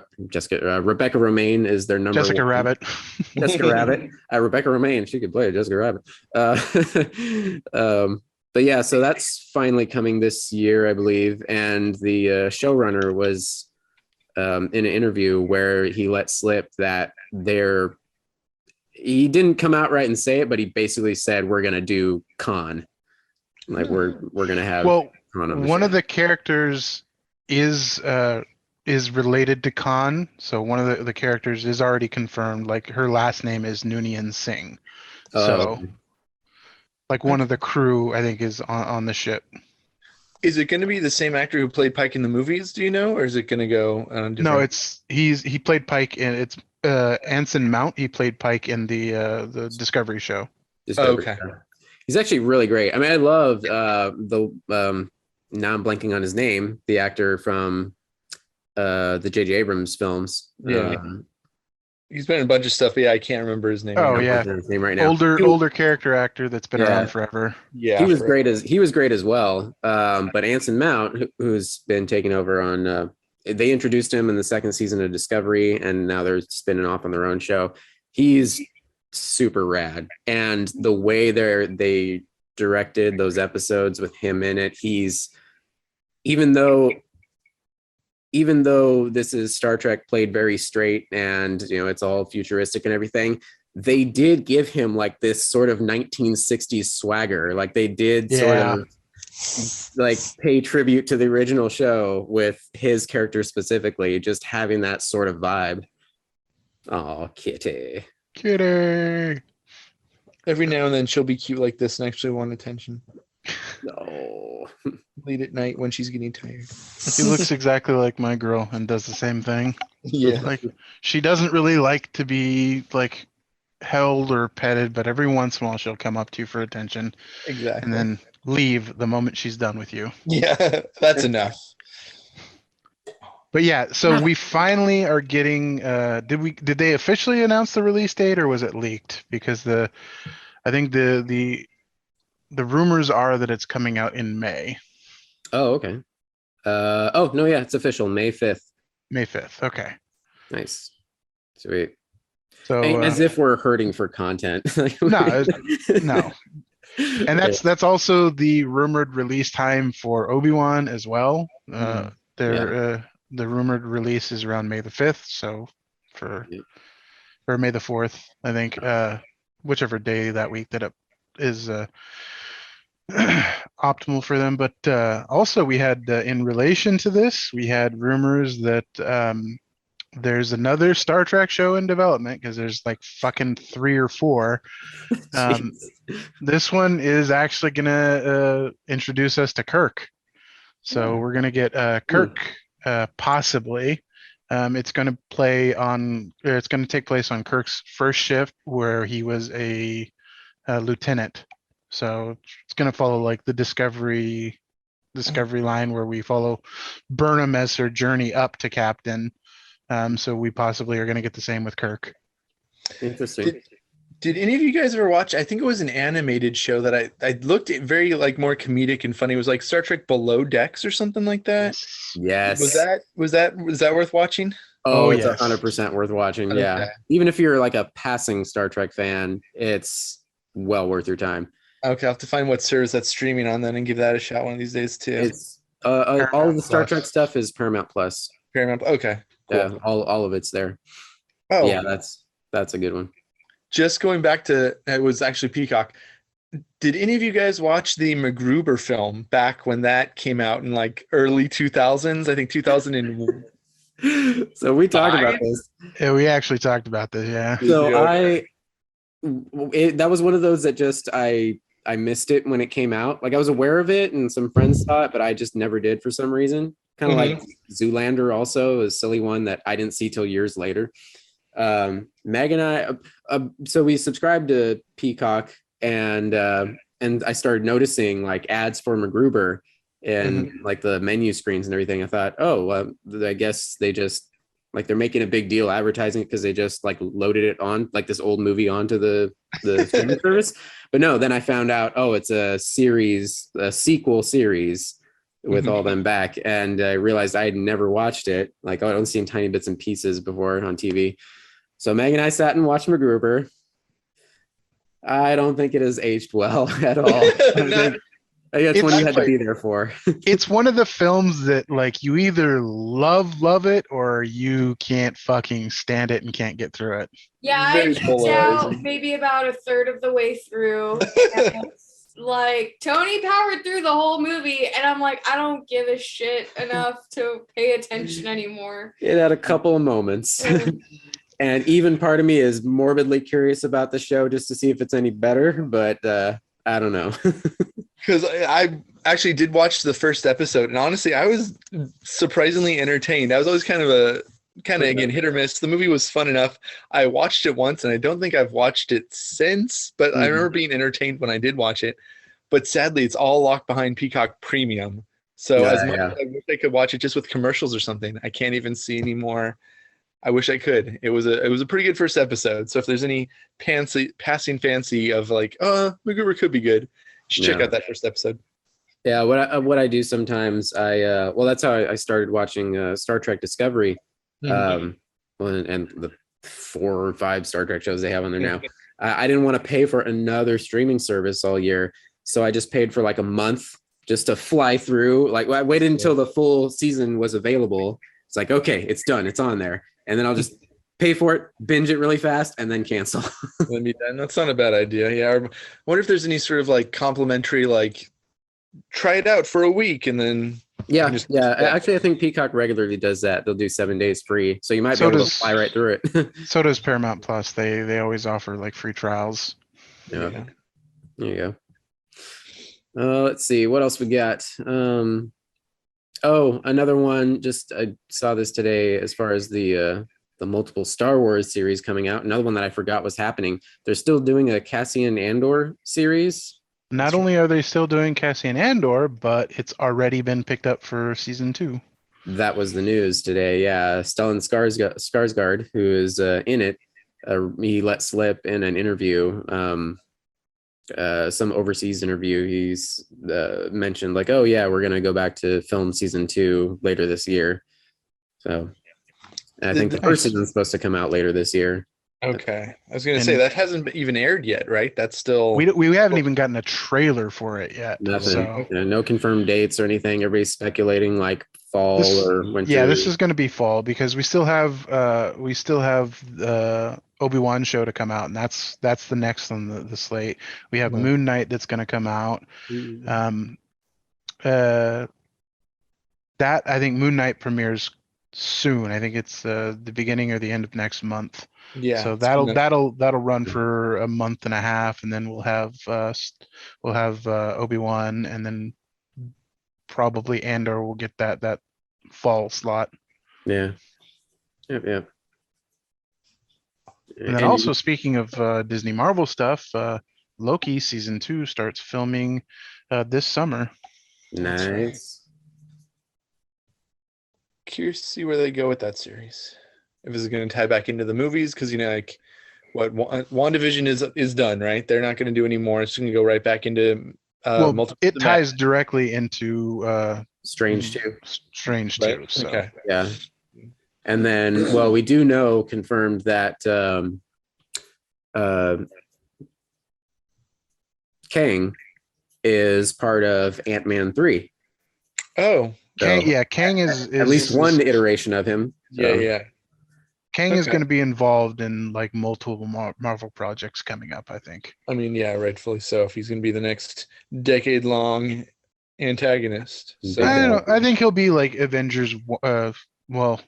Romaine is their number
Jessica
one.
Rabbit.
Jessica Rabbit. Rebecca Romaine, she could play Jessica Rabbit. But yeah, so that's finally coming this year, I believe. And the showrunner was in an interview where he let slip that he didn't come out right and say it, but he basically said, we're going to do Khan. Like we're going to have.
Well,
Khan
one of the characters is related to Khan. So one of the characters is already confirmed. Like her last name is Noonien Singh. So like one of the crew, I think, is on the ship.
Is it going to be the same actor who played Pike in the movies? Do you know, or is it going to go on different?
No, he played Pike in it's Anson Mount. He played Pike in the Discovery show.
Okay.
He's actually really great. I mean, I loved now I'm blanking on his name, the actor from the J.J. Abrams films.
Yeah. He's been in a bunch of stuff, but yeah, I can't remember his name.
Oh yeah,
his name right now.
Older character actor that's been around forever.
Yeah,
he was great as well. But Anson Mount, who's been taking over on, they introduced him in the second season of Discovery, and now they're spinning off on their own show. He's super rad, and the way they directed those episodes with him in it, even though this is Star Trek played very straight and it's all futuristic and everything, they did give him like this sort of 1960s swagger. Like they did sort of like pay tribute to the original show with his character specifically, just having that sort of vibe. Oh, kitty.
Every now and then she'll be cute like this and actually want attention.
No.
Late at night when she's getting tired.
He looks exactly like my girl and does the same thing.
Yeah.
Like she doesn't really like to be like held or petted, but every once in a while she'll come up to you for attention.
Exactly.
And then leave the moment she's done with you.
Yeah, that's enough.
But yeah, so we finally are getting did they officially announce the release date, or was it leaked? Because I think the rumors are that it's coming out in May.
Oh, okay. No, yeah, it's official. May 5th.
May 5th. Okay.
Nice. Sweet.
So
as if we're hurting for content.
No. And that's also the rumored release time for Obi-Wan as well. The rumored release is around May the 5th, so or May the 4th, I think, whichever day that week that it is optimal for them. But also we had in relation to this, we had rumors that there's another Star Trek show in development, because there's like fucking 3 or 4. This one is actually gonna introduce us to Kirk. So we're gonna get Kirk possibly. It's gonna take place on Kirk's first shift, where he was a lieutenant. So it's gonna follow like the Discovery line, where we follow Burnham as her journey up to captain. So we possibly are gonna get the same with Kirk.
Interesting.
Did any of you guys ever watch? I think it was an animated show that I looked at, very like more comedic and funny. It was like Star Trek Below Decks or something like that.
Yes.
Was that worth watching?
Oh, it's
yes.
100% worth watching.
Okay.
Yeah. Even if you're like a passing Star Trek fan, it's well worth your time.
Okay, I'll have to find what service that's streaming on then and give that a shot one of these days too.
It's all of the
Paramount
Star
Plus.
Trek stuff is Paramount Plus.
Paramount. Okay, cool.
Yeah, all of it's there.
Oh,
Yeah, that's a good one.
just going back to it was actually Peacock. Did any of you guys watch the MacGruber film back when that came out in like early 2000s? I think 2001.
So we talked about this.
Yeah, we actually talked about this. Yeah.
So
Yeah.
that was one of those that just I missed it when it came out. Like I was aware of it and some friends saw it, but I just never did for some reason. Kind of like Zoolander, also a silly one that I didn't see till years later. Meg and I, so we subscribed to Peacock, and I started noticing like ads for MacGruber and like the menu screens and everything. I thought, I guess they just like they're making a big deal advertising it because they just like loaded it on like this old movie onto the streaming service. But no, then I found out, it's a sequel series with all them back, and I realized I had never watched it. Like I'd only seen tiny bits and pieces before on TV. So Meg and I sat and watched MacGruber. I don't think it has aged well at all. I think that's one you had to be there for.
It's one of the films that like you either love it or you can't fucking stand it and can't get through it.
Yeah, I
Very
checked
polarizing.
out maybe about a third of the way through. And, like Tony powered through the whole movie, and I'm like, I don't give a shit enough to pay attention anymore.
It had a couple of moments. And even part of me is morbidly curious about the show just to see if it's any better, but I don't know.
Because I actually did watch the first episode, and honestly, I was surprisingly entertained. I was always kind of again hit or miss. The movie was fun enough. I watched it once, and I don't think I've watched it since, but I remember being entertained when I did watch it. But sadly, it's all locked behind Peacock Premium. So as much as I wish I could watch it just with commercials or something, I can't even see anymore. I wish I could. It was a pretty good first episode. So if there's any passing fancy of like, MacGruber could be good, you should check out that first episode.
Yeah, what I do sometimes, that's how I started watching Star Trek Discovery, and the 4 or 5 Star Trek shows they have on there now. I didn't want to pay for another streaming service all year, so I just paid for like a month just to fly through. Like I waited until the full season was available. It's like, okay, it's done, it's on there, and then I'll just pay for it, binge it really fast, and then cancel.
Let me done. That's not a bad idea. Yeah, I wonder if there's any sort of like complimentary, like try it out for a week and then.
Yeah. Actually, I think Peacock regularly does that. They'll do 7 days free, so you might be able to fly right through it.
So does Paramount Plus. They always offer like free trials.
Yeah. There you go. Let's see what else we got. Another one. Just I saw this today as far as the multiple Star Wars series coming out. Another one that I forgot was happening. They're still doing a Cassian Andor series.
Not only are they still doing Cassian Andor, but it's already been picked up for season 2.
That was the news today. Yeah, Stellan Skarsgård, who is in it, he let slip in an interview, some overseas interview. He's mentioned like, oh yeah, we're gonna go back to film season 2 later this year. So I think the first season's supposed to come out later this year.
Okay, I was gonna say that hasn't even aired yet, right? That's still
we haven't even gotten a trailer for it yet.
Nothing.
So.
No confirmed dates or anything. Everybody's speculating like fall or winter.
Yeah, this is going to be fall because we still have the Obi-Wan show to come out, and that's the next on the slate. We have Moon Knight that's going to come out. That I think Moon Knight premieres soon. I think it's the beginning or the end of next month.
Yeah.
So that'll run for a month and a half, and then we'll have Obi-Wan, and then probably Andor will get that fall slot.
Yeah. Yep.
And then also speaking of Disney Marvel stuff, Loki season 2 starts filming this summer.
Nice.
Curious to see where they go with that series. If it's going to tie back into the movies, because like what WandaVision is done, right? They're not going to do any more. It's going to go right back into multiple.
It ties directly into
Strange too.
Strange
right?
too. So.
Okay.
Yeah. And then, well, we do know confirmed that Kang is part of Ant-Man 3.
Oh,
Kang,
So,
yeah, Kang is
at least one iteration of him. So,
yeah.
Kang is
Okay.
going to be involved in like multiple Marvel projects coming up, I think.
I mean, yeah, rightfully so. If he's going to be the next decade-long antagonist, so
I don't know. I think he'll be like Avengers. Well,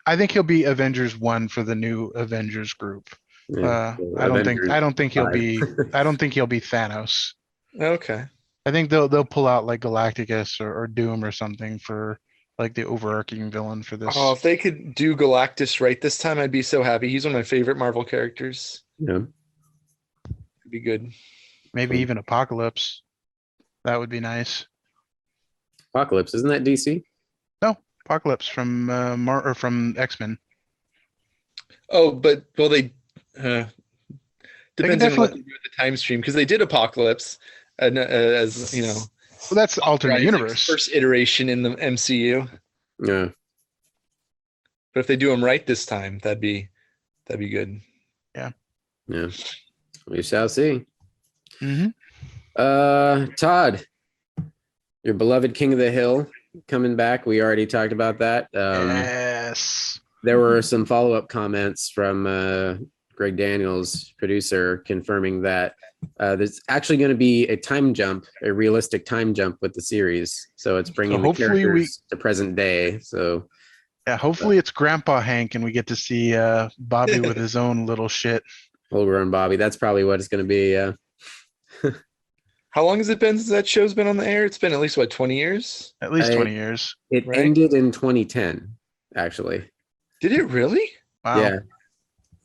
I think he'll be Avengers 1 for the new Avengers group.
yeah.
I don't think he'll
5.
be I don't think he'll be Thanos.
okay.
I think they'll pull out like Galactus or Doom or something for like the overarching villain for this.
Oh, if they could do Galactus right this time, I'd be so happy. He's one of my favorite Marvel characters.
Yeah.
It'd be good.
Maybe even Apocalypse. That would be nice.
Apocalypse, isn't that DC?
Apocalypse from from X-Men.
Oh, but well, they depends on
definitely-
what they do with the time stream because they did Apocalypse, as you know,
Well, that's alternate
Isaac's
universe.
first iteration in the MCU.
Yeah.
But if they do him right this time, that'd be good.
Yeah. We shall see.
Mhm.
Todd, your beloved King of the Hill coming back. We already talked about that.
Yes.
There were some follow-up comments from Greg Daniels, producer, confirming that there's actually going to be a time jump, a realistic time jump with the series. So it's bringing the
hopefully
characters to present day. So
Yeah, hopefully it's Grandpa Hank and we get to see Bobby with his own little shit.
full-grown Bobby. That's probably what it's going to be.
How long has it been since that show's been on the air? It's been at least 20 years.
At least
I-
20 years.
It
Right.
ended in 2010, actually.
Did it really?
Wow.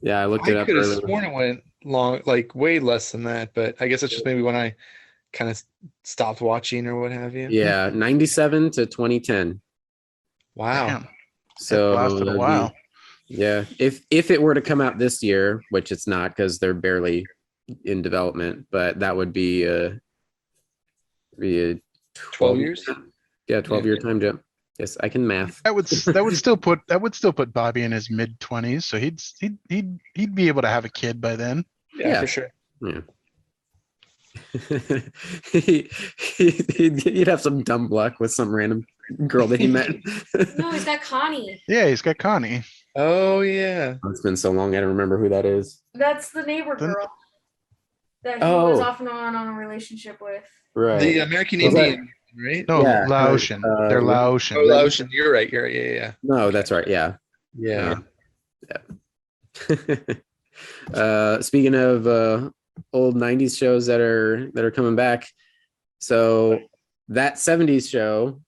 Yeah, I looked it
I
up
could have
earlier.
sworn it went long, like way less than that. But I guess it's just maybe when I kind of stopped watching or what have you.
Yeah, 97 to 2010.
Wow.
Damn.
So
It lasted a
that'd be-
while.
yeah, if it were to come out this year, which it's not because they're barely in development, but that would be a
12 years?
Yeah, 12-year time jump. Yes, I can math.
That would still put Bobby in his mid-20s, so he'd be able to have a kid by then.
Yeah,
Yeah.
for sure.
Yeah. He'd have some dumb luck with some random girl that he met.
No, he's got Connie.
Yeah, he's got Connie.
Oh yeah.
It's been so long, I don't remember who that is.
That's the neighbor
Then-
girl that he
Oh.
was off and on a relationship with.
Right.
The American
Was that-
Indian, right?
No,
Yeah,
Laotian. They're Laotian.
Oh, Laotian. You're right. Yeah.
No, that's right. Yeah.
Yeah.
Speaking of old 90s shows that are coming back, so that 70s show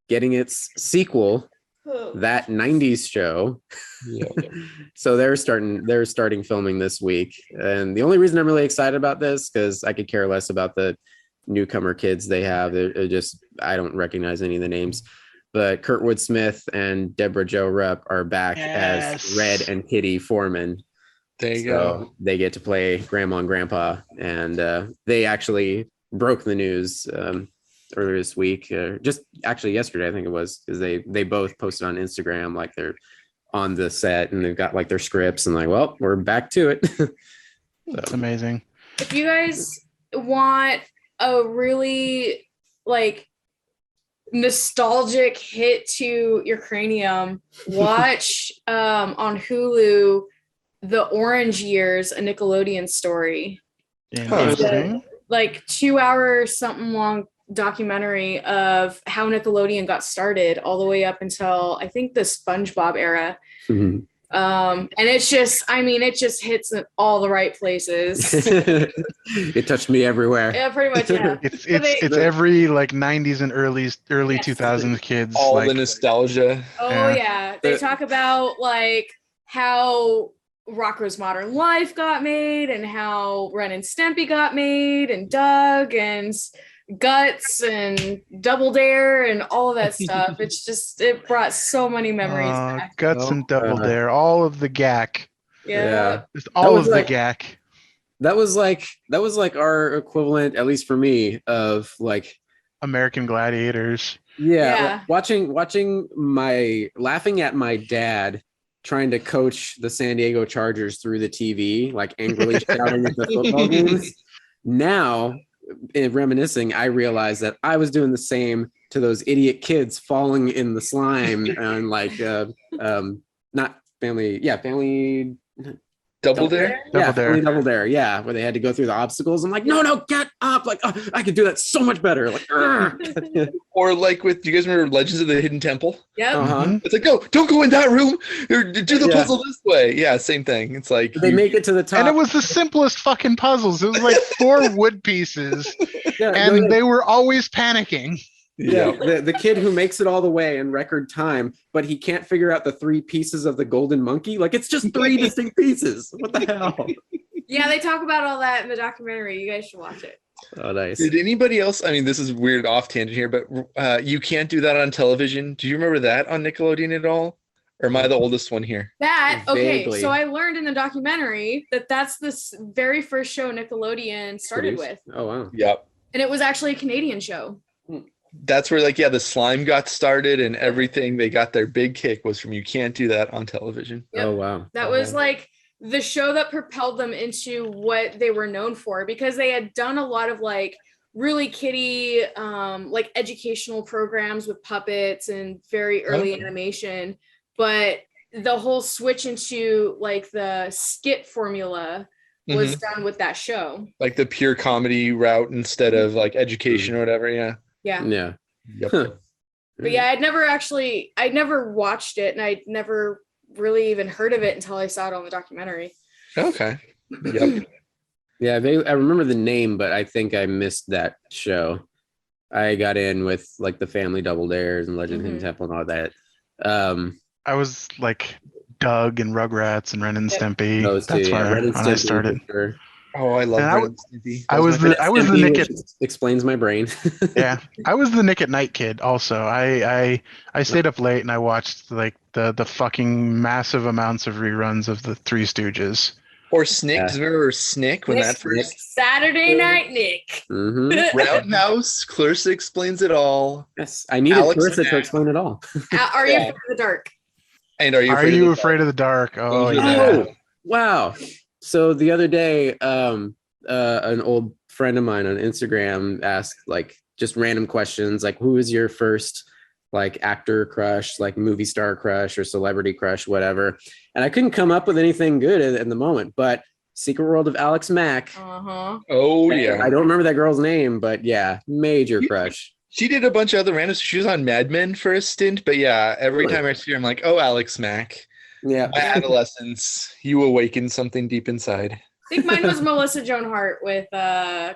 getting its sequel, that 90s show.
Yeah.
So they're starting filming this week, and the only reason I'm really excited about this because I could care less about the newcomer kids they have. They're just, I don't recognize any of the names, but Kurtwood Smith and Deborah Jo Rupp are back
Yes.
as Red and Kitty Foreman.
There you
So
go.
they get to play grandma and grandpa, and they actually broke the news earlier this week, just actually yesterday I think it was, because they both posted on Instagram like they're on the set and they've got like their scripts and like, well, we're back to it.
That's amazing.
If you guys want a really like nostalgic hit to your cranium, watch on Hulu The Orange Years, a Nickelodeon story.
Interesting.
Like 2 hours something long documentary of how Nickelodeon got started all the way up until I think the SpongeBob era. And it's just, I mean, it just hits in all the right places.
It touched me everywhere.
Yeah, pretty much. Yeah.
It's every like 90s and early
Yes.
2000s kids.
All
like,
the nostalgia.
Oh
Yeah.
yeah, they talk about like how Rocko's Modern Life got made and how Ren and Stimpy got made and Doug and Guts and Double Dare and all of that stuff. It's just, it brought so many memories back.
Guts and Double Dare, all of the gack.
Yeah.
Just all
was
of
like-
the gack.
That was like our equivalent, at least for me, of like
American Gladiators.
yeah,
Yeah.
laughing at my dad trying to coach the San Diego Chargers through the TV, like angrily shouting at the football games. Now, in reminiscing, I realized that I was doing the same to those idiot kids falling in the slime and like not family, family
Double Dare?
Double Dare.
Family Double Dare, where they had to go through the obstacles. I'm like, no, get up! Like, oh, I could do that so much better. Like,
Or like with, do you guys remember Legends of the Hidden Temple?
Yep.
Mhm.
It's like, no, don't go in that room. Or do the puzzle this way. Yeah, same thing. It's like
they make it to the top,
And it was the simplest fucking puzzles. It was like 4 wood pieces, and they were always panicking.
the kid who makes it all the way in record time, but he can't figure out the 3 pieces of the golden monkey. Like, it's just 3 distinct pieces. What the hell?
Yeah, they talk about all that in the documentary. You guys should watch it.
Oh, nice.
Did anybody else? I mean, this is weird off tangent here, but You Can't Do That on Television. Do you remember that on Nickelodeon at all? Or am I the oldest one here?
Vaguely.
So I learned in the documentary that that's the very first show Nickelodeon started with.
Oh, wow.
Yep.
And it was actually a Canadian show.
That's where the slime got started and everything. They got their big kick was from You Can't Do That on Television.
Yep.
Oh, wow.
That was like the show that propelled them into what they were known for, because they had done a lot of like really kiddie like educational programs with puppets and very early animation, but the whole switch into like the skit formula was done with that show,
like the pure comedy route instead of like education or whatever.
Yeah.
Yep.
Huh.
But yeah, I'd never watched it, and I'd never really even heard of it until I saw it on the documentary.
Okay. Yep.
Yeah, I remember the name, but I think I missed that show. I got in with like the Family Double Dares and Legend of Hidden Temple and all that.
I was like Doug and Rugrats and Ren and Stimpy.
Those
That's
two,
when
Ren and
I
Stimpy
started.
for sure.
Oh, I love
And
Ren and Stimpy.
I was the Nick at
explains my brain.
yeah. I was the Nick at Night kid. Also, I stayed up late and I watched like the fucking massive amounts of reruns of the Three Stooges.
Or Snick.
Yeah.
Does you remember Snick when that first?
Saturday Night Nick.
Roundhouse. Clarissa explains it all.
Yes, I needed
Alex
Clarissa
and
to
Matt.
explain it all.
Are you afraid of the dark?
And Are You
Afraid of the dark? Oh
Those are
yeah.
the-
Oh, wow. So the other day, an old friend of mine on Instagram asked like just random questions, like who is your first like actor crush, like movie star crush or celebrity crush, whatever. And I couldn't come up with anything good in the moment, but Secret World of Alex Mack.
Uh-huh.
Oh yeah.
I don't remember that girl's name, but yeah, major crush.
She did a bunch of other randoms. She was on Mad Men for a stint, but yeah, every time I see her, I'm like, oh, Alex Mack.
Yeah.
My adolescence, you awakened something deep inside.
I think mine was Melissa Joan Hart with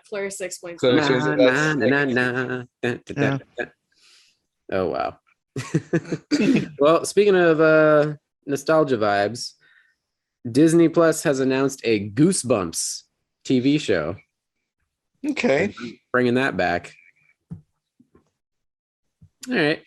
Clarissa Explains.
So-
Yeah.
Oh wow. Well, speaking of nostalgia vibes, Disney Plus has announced a Goosebumps TV show.
Okay.
Bringing that back. All right.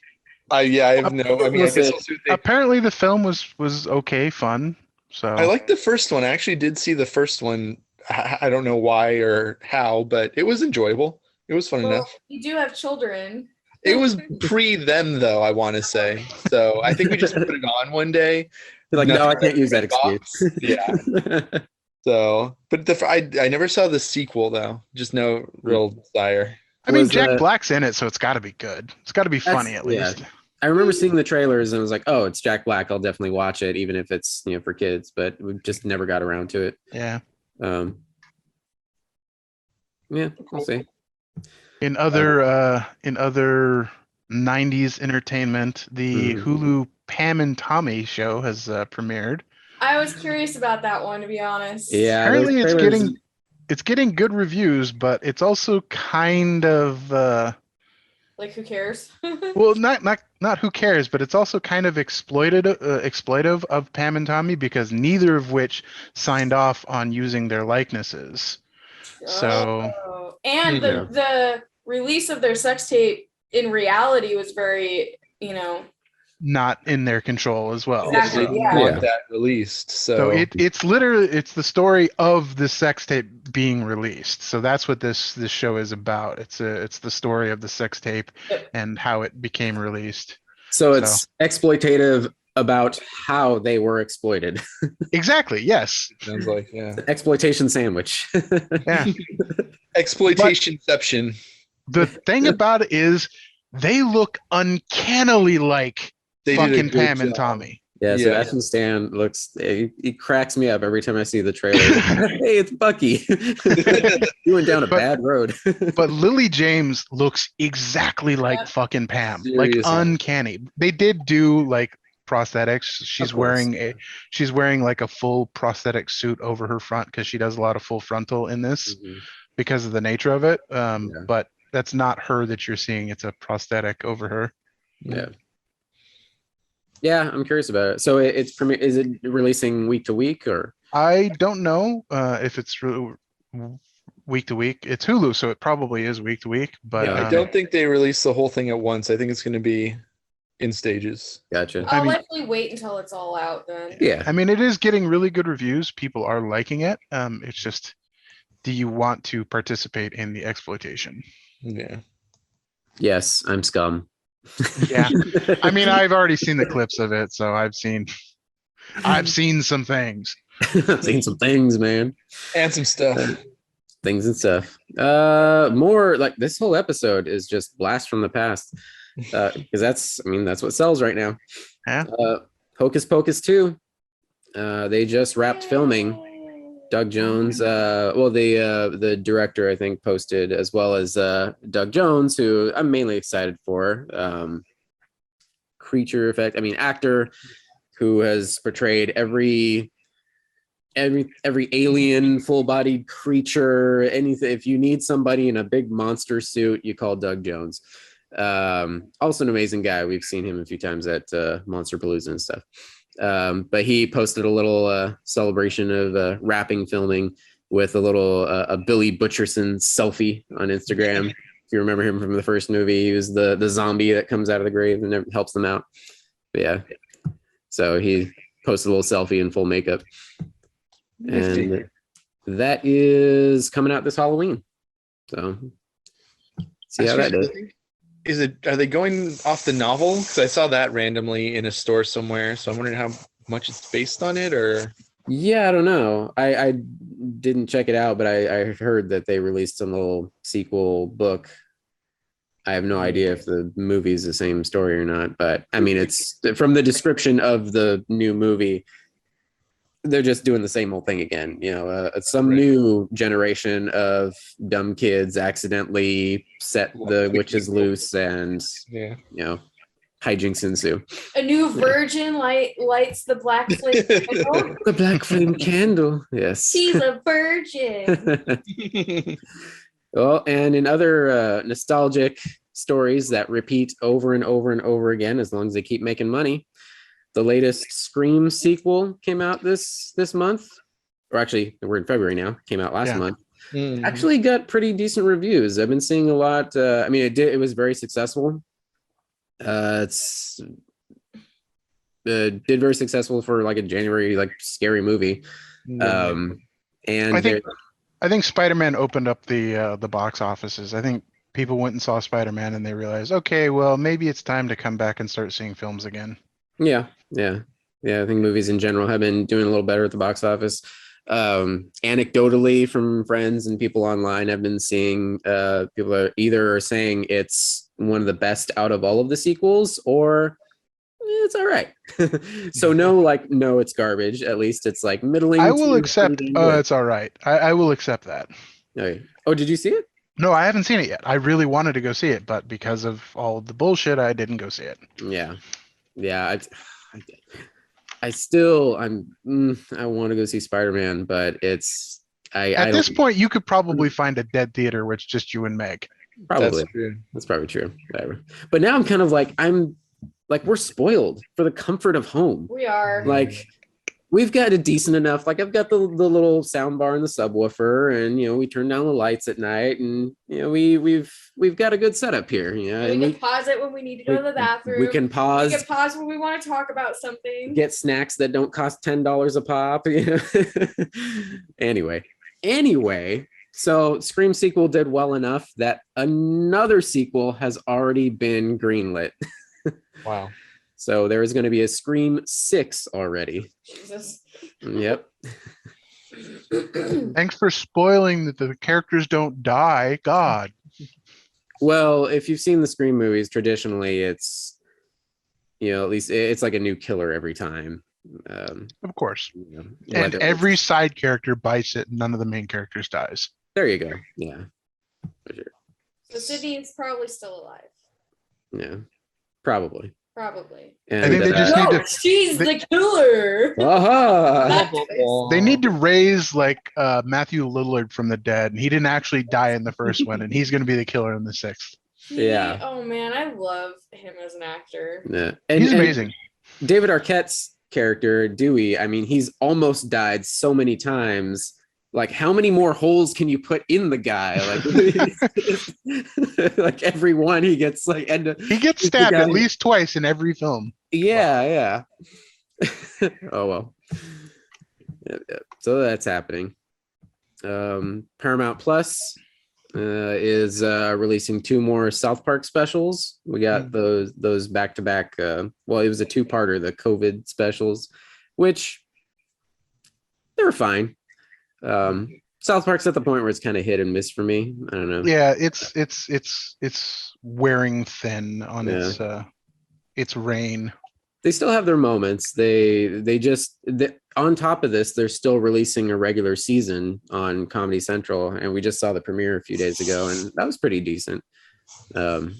I have no. I mean, I guess
Listen,
I'll see what they-
Apparently the film was okay, fun. So
I like the first one. I actually did see the first one. I don't know why or how, but it was enjoyable. It was fun
Well,
enough.
you do have children.
It was pre them though, I want to say. So I think we just put it on one day.
You're like, no, I
Nothing
can't use that
box.
excuse.
Yeah. So, but I never saw the sequel though. Just no real desire.
I mean
was,
Jack Black's in it, so it's got to be good. It's got to be
That's-
funny at
yeah.
least.
I remember seeing the trailers and I was like, oh, it's Jack Black. I'll definitely watch it, even if it's for kids. But we just never got around to it.
Yeah.
Yeah, we'll see.
In other 90s entertainment, the Hulu Pam and Tommy show has premiered.
I was curious about that one, to be honest.
Yeah,
Apparently
those
it's
trailers-
getting good reviews, but it's also kind of
Like, who cares?
well, not who cares, but it's also kind of exploitive of Pam and Tommy, because neither of which signed off on using their likenesses. So
Oh. And the release of their sex tape in reality was very,
not in their control as well.
Exactly,
So,
yeah.
Want that released. So,
it's literally the story of the sex tape being released. So that's what this show is about. It's the story of the sex tape and how it became released.
So it's exploitative about how they were exploited.
Exactly. Yes.
Sounds like, yeah.
Exploitation sandwich.
Yeah.
Exploitationception.
The thing about it is they look uncannily like
They did a
fucking
good
Pam and
job.
Tommy.
Yeah,
Yeah.
Sebastian Stan looks, he cracks me up every time I see the trailer. Hey, it's Bucky. You went down a bad road.
But Lily James looks exactly like
Yep.
fucking Pam.
Seriously.
Like uncanny. They did do like prosthetics. She's
Of course.
wearing like a full prosthetic suit over her front because she does a lot of full frontal in this
Mhm.
because of the nature of it.
Yeah.
But that's not her that you're seeing. It's a prosthetic over her.
Yeah. Yeah, I'm curious about it. So is it releasing week to week or?
I don't know if it's week to week. It's Hulu, so it probably is week to week. But
Yeah,
I don't think they released the whole thing at once. I think it's going to be in stages.
Gotcha.
I'll
I mean-
likely wait until it's all out then.
Yeah.
I mean, it is getting really good reviews. People are liking it. It's just, do you want to participate in the exploitation?
Yeah.
Yes, I'm scum.
Yeah. I mean, I've already seen the clips of it, so I've seen some things.
I've seen some things, man.
And some stuff.
Things and stuff. More like this whole episode is just blast from the past. Because that's what sells right now.
Yeah.
Hocus Pocus 2. They just wrapped filming. Doug Jones, the director, I think, posted, as well as Doug Jones, who I'm mainly excited for. Actor who has portrayed every alien, full-bodied creature, anything. If you need somebody in a big monster suit, you call Doug Jones. Also an amazing guy. We've seen him a few times at Monster Palooza and stuff. But he posted a little celebration of wrapping filming with a little a Billy Butcherson selfie on Instagram. If you remember him from the first movie, he was the zombie that comes out of the grave and helps them out. But yeah, so he posted a little selfie in full makeup, and that is coming out this Halloween. So see how that does.
Are they going off the novel? Because I saw that randomly in a store somewhere. So I'm wondering how much it's based on it, or
Yeah, I don't know. I didn't check it out, but I heard that they released some little sequel book. I have no idea if the movie is the same story or not, but I mean, it's from the description of the new movie. They're just doing the same old thing again. Some new generation of dumb kids accidentally set the witches loose, and
yeah.
hijinks ensue.
A new virgin lights the black flame candle.
The black flame candle. Yes.
She's a virgin.
Well, and in other nostalgic stories that repeat over and over and over again, as long as they keep making money, the latest Scream sequel came out this month, or actually, we're in February now. Came out last month. Actually, got pretty decent reviews. I've been seeing a lot. It was very successful. Did very successful for like a January scary movie. And
I think Spider-Man opened up the box offices. I think people went and saw Spider-Man and they realized, okay, well, maybe it's time to come back and start seeing films again.
Yeah. I think movies in general have been doing a little better at the box office. Anecdotally from friends and people online, I've been seeing people are either saying it's one of the best out of all of the sequels, or it's all right. So no, it's garbage. At least it's like middling.
I will accept. It's all right. I will accept that.
Okay. Oh, did you see it?
No, I haven't seen it yet. I really wanted to go see it, but because of all the bullshit, I didn't go see it.
Yeah. I want to go see Spider-Man, but it's
at this point you could probably find a dead theater with just you and Meg.
Probably. That's probably true. Whatever. But now I'm kind of we're spoiled for the comfort of home.
We are.
We've got a decent enough, I've got the little sound bar and the subwoofer, and we turn down the lights at night, and we've got a good setup here.
We can pause it when we need to go to the bathroom.
We can pause.
We can pause when we want to talk about something.
Get snacks that don't cost $10 a pop. Anyway, so Scream sequel did well enough that another sequel has already been greenlit.
Wow.
So there is going to be a Scream 6 already.
Jesus.
Yep.
Thanks for spoiling that the characters don't die. God.
Well, if you've seen the Scream movies, traditionally it's, at least it's like a new killer every time.
Of course. And
whether
every
it's-
side character bites it, and none of the main characters dies.
There you go. Yeah. For sure.
So Sydney's probably still alive.
Yeah. Probably.
Probably.
And,
I think they just need
No,
to.
she's the killer.
aha!
They need to raise like Matthew Lillard from the dead, and he didn't actually die in the first one, and he's going to be the killer in the sixth.
Yeah.
Oh man, I love him as an actor.
Yeah.
He's amazing.
David Arquette's character, Dewey, I mean, he's almost died so many times. Like, how many more holes can you put in the guy? Like, like every one he gets like, and
He gets stabbed at least twice in every film.
yeah. Oh well. Yep. So that's happening. Paramount Plus is releasing 2 more South Park specials. We got those back to back. Well, it was a 2-parter, the COVID specials, which they were fine. South Park's at the point where it's kind of hit and miss for me. I don't know.
Yeah, it's wearing thin on its reign.
They still have their moments. They just on top of this, they're still releasing a regular season on Comedy Central, and we just saw the premiere a few days ago, and that was pretty decent. But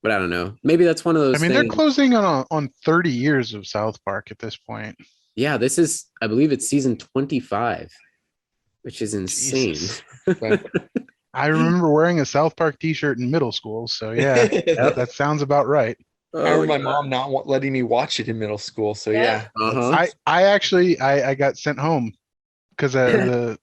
I don't know. Maybe that's one of those.
I mean,
things.
they're closing on 30 years of South Park at this point.
Yeah, this is, I believe it's season 25, which is insane.
I remember wearing a South Park t-shirt in middle school, so yeah, that sounds about right.
I remember my mom not letting me watch it in middle school. So yeah.
Uh-huh.
I actually got sent home because I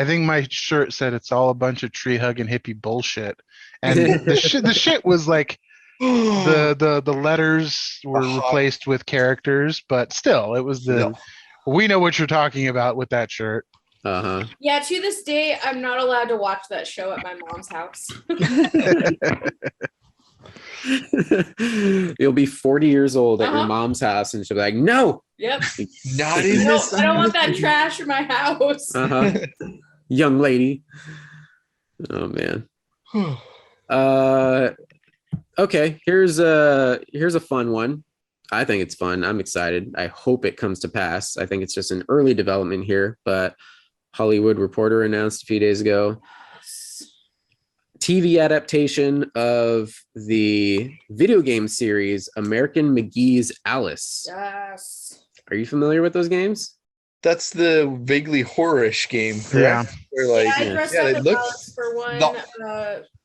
think my shirt said it's all a bunch of tree hugging hippie bullshit, and the shit was like the letters were replaced with characters, but still it was we know what you're talking about with that shirt.
Uh-huh.
Yeah, to this day, I'm not allowed to watch that show at my mom's house.
You'll be 40 years old at your mom's house, and she'll be like, "No,
Yep.
Not in this.
I don't want that trash in my house.
Young lady." Oh man. Okay. Here's a fun one. I think it's fun. I'm excited. I hope it comes to pass. I think it's just an early development here, but Hollywood Reporter announced a few days ago TV adaptation of the video game series American McGee's Alice.
Yes.
Are you familiar with those games?
That's the vaguely horror-ish game, correct?
Yeah. I dressed up as Alice for one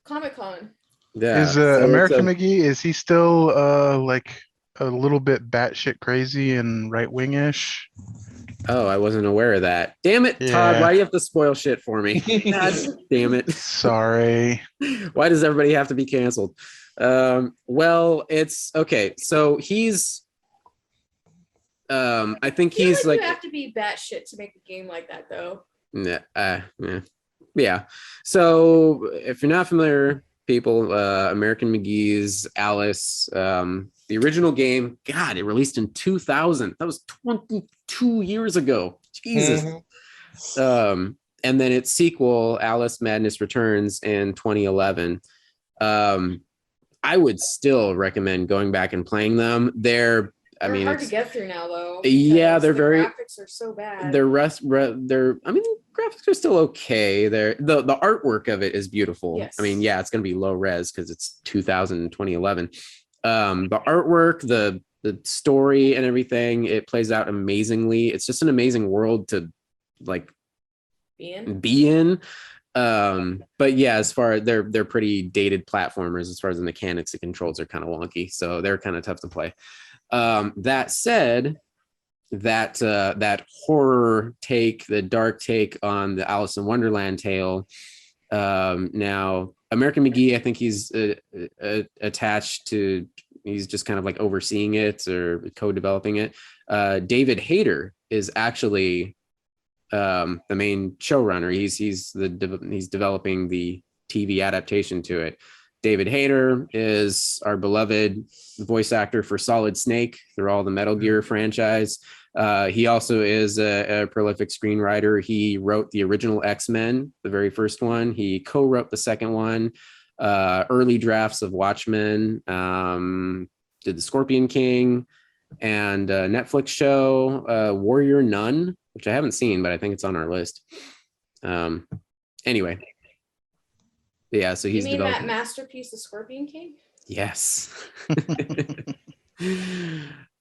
Comic-Con.
Yeah. Is American McGee, is he still like a little bit batshit crazy and right-wing-ish?
Oh, I wasn't aware of that. Damn it, Todd. Why do you have to spoil shit for me? God damn it.
Sorry.
Why does everybody have to be canceled? Well, it's okay. So he's I think he's like
you have to be batshit to make a game like that though.
Yeah. So if you're not familiar, people, American McGee's Alice, the original game, God, it released in 2000. That was 22 years ago. Jesus. And then its sequel, Alice Madness Returns, in 2011. I would still recommend going back and playing them. They're
hard to get through now, though.
Yeah, they're
the graphics are so bad.
The graphics are still okay. The artwork of it is beautiful.
Yes.
I mean, yeah, it's going to be low res because it's 2000 and 2011. The artwork, the story and everything, it plays out amazingly. It's just an amazing world to like be in. But yeah, as far as they're pretty dated platformers, as far as the mechanics, the controls are kind of wonky, so they're kind of tough to play. That said, that horror take, the dark take on the Alice in Wonderland tale. Now American McGee, I think he's attached to, he's just kind of like overseeing it or co-developing it. David Hayter is actually the main showrunner. He's developing the TV adaptation to it. David Hayter is our beloved voice actor for Solid Snake through all the Metal Gear franchise. He also is a prolific screenwriter. He wrote the original X-Men, the very first one. He co-wrote the second one, early drafts of Watchmen, did the Scorpion King, and a Netflix show, Warrior Nun, which I haven't seen, but I think it's on our list. Anyway. Yeah, so he's
You mean
developing.
that masterpiece, The Scorpion King?
Yes.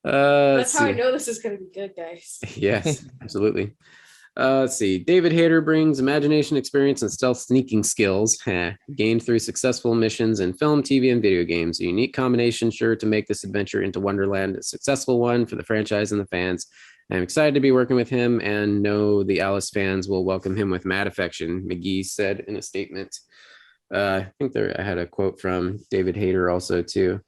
That's how I know this is going to be good, guys.
Yes, absolutely. Let's see. David Hayter brings imagination, experience, and stealth sneaking skills gained through successful missions in film, TV, and video games. A unique combination sure to make this adventure into Wonderland a successful one for the franchise and the fans. I'm excited to be working with him and know the Alice fans will welcome him with mad affection, McGee said in a statement. I think I had a quote from David Hayter also too.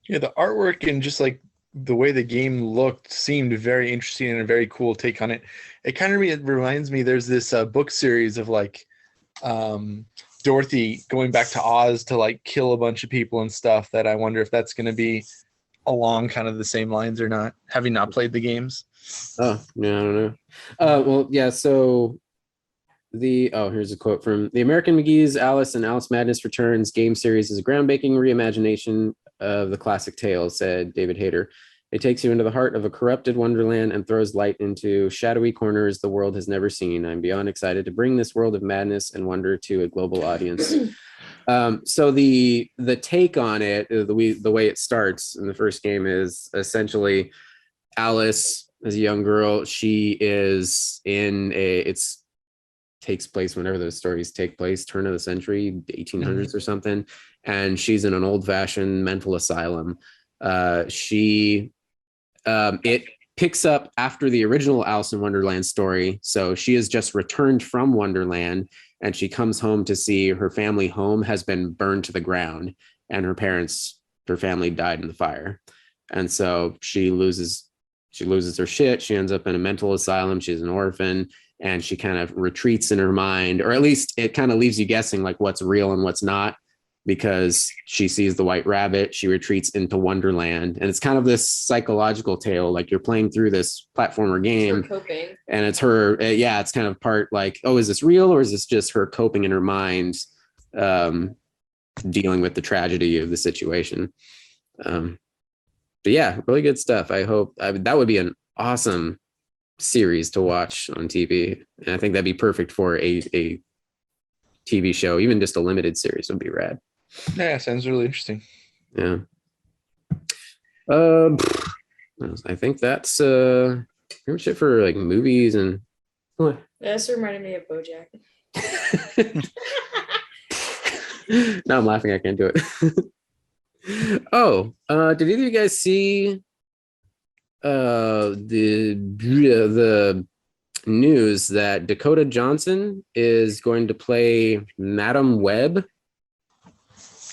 Yeah, the artwork and just like the way the game looked seemed very interesting and a very cool take on it. It kind of reminds me, there's this book series of like Dorothy going back to Oz to like kill a bunch of people and stuff, that I wonder if that's going to be along kind of the same lines or not, having not played the games.
Oh, yeah, I don't know. Well, yeah, so here's a quote from the American McGee's Alice and Alice Madness Returns game series is a groundbreaking reimagination of the classic tale, said David Hayter. It takes you into the heart of a corrupted Wonderland and throws light into shadowy corners the world has never seen. I'm beyond excited to bring this world of madness and wonder to a global audience. So the take on it, the way it starts in the first game is essentially Alice as a young girl. She is in takes place whenever those stories take place, turn of the century, 1800s or something, and she's in an old-fashioned mental asylum. It picks up after the original Alice in Wonderland story, so she has just returned from Wonderland, and she comes home to see her family home has been burned to the ground, and her family died in the fire, and so she loses her shit. She ends up in a mental asylum. She's an orphan. And she kind of retreats in her mind, or at least it kind of leaves you guessing like what's real and what's not, because she sees the white rabbit, she retreats into Wonderland. And it's kind of this psychological tale, like you're playing through this platformer game and it's her, it's kind of part like, oh, is this real or is this just her coping in her mind, dealing with the tragedy of the situation? But yeah, really good stuff. I hope that would be an awesome series to watch on TV, and I think that'd be perfect for a TV show. Even just a limited series would be rad.
Yeah, sounds really interesting.
Yeah. I think that's pretty much it for like movies and.
This reminded me of BoJack.
Now I'm laughing. I can't do it. Did either of you guys see the news that Dakota Johnson is going to play Madam Webb,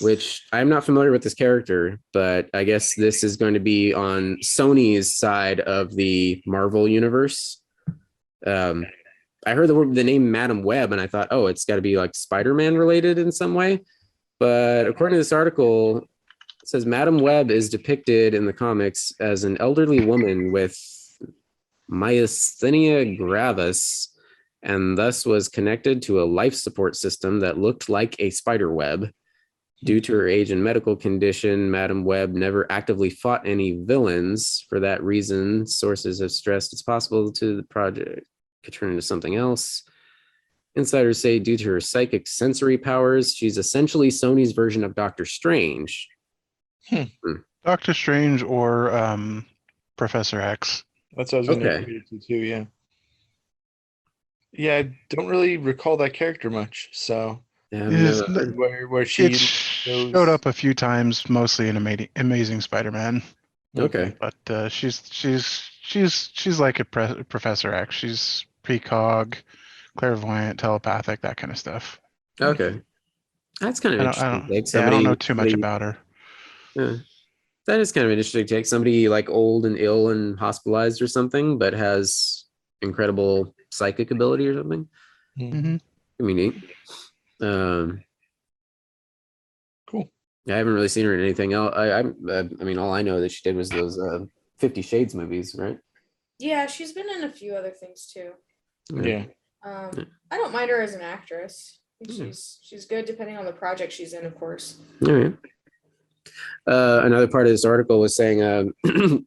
which I'm not familiar with this character, but I guess this is going to be on Sony's side of the Marvel universe. I heard the name Madam Webb and I thought, oh, it's got to be like Spider-Man related in some way. But according to this article, it says Madam Webb is depicted in the comics as an elderly woman with myasthenia gravis, and thus was connected to a life support system that looked like a spider web. Due to her age and medical condition, Madam Webb never actively fought any villains. For that reason, sources have stressed it's possible to the project could turn into something else. Insiders say due to her psychic sensory powers, she's essentially Sony's version of Doctor Strange.
Doctor Strange or Professor X.
That's what I was going to to too. Yeah. Yeah, I don't really recall that character much. So where she
showed up a few times, mostly in Amazing Spider-Man.
Okay,
but she's like a Professor X. She's precog, clairvoyant, telepathic, that kind of stuff.
Okay, that's kind of interesting.
I don't know too much about her.
Yeah. That is kind of interesting. Take somebody like old and ill and hospitalized or something, but has incredible psychic ability or something.
Mm-hmm.
I mean, neat.
Cool.
I haven't really seen her in anything else. I mean, all I know that she did was those 50 Shades movies, right?
Yeah, she's been in a few other things too.
Yeah.
I don't mind her as an actress. I think
Yeah.
she's good depending on the project she's in, of course.
All right. Another part of this article was saying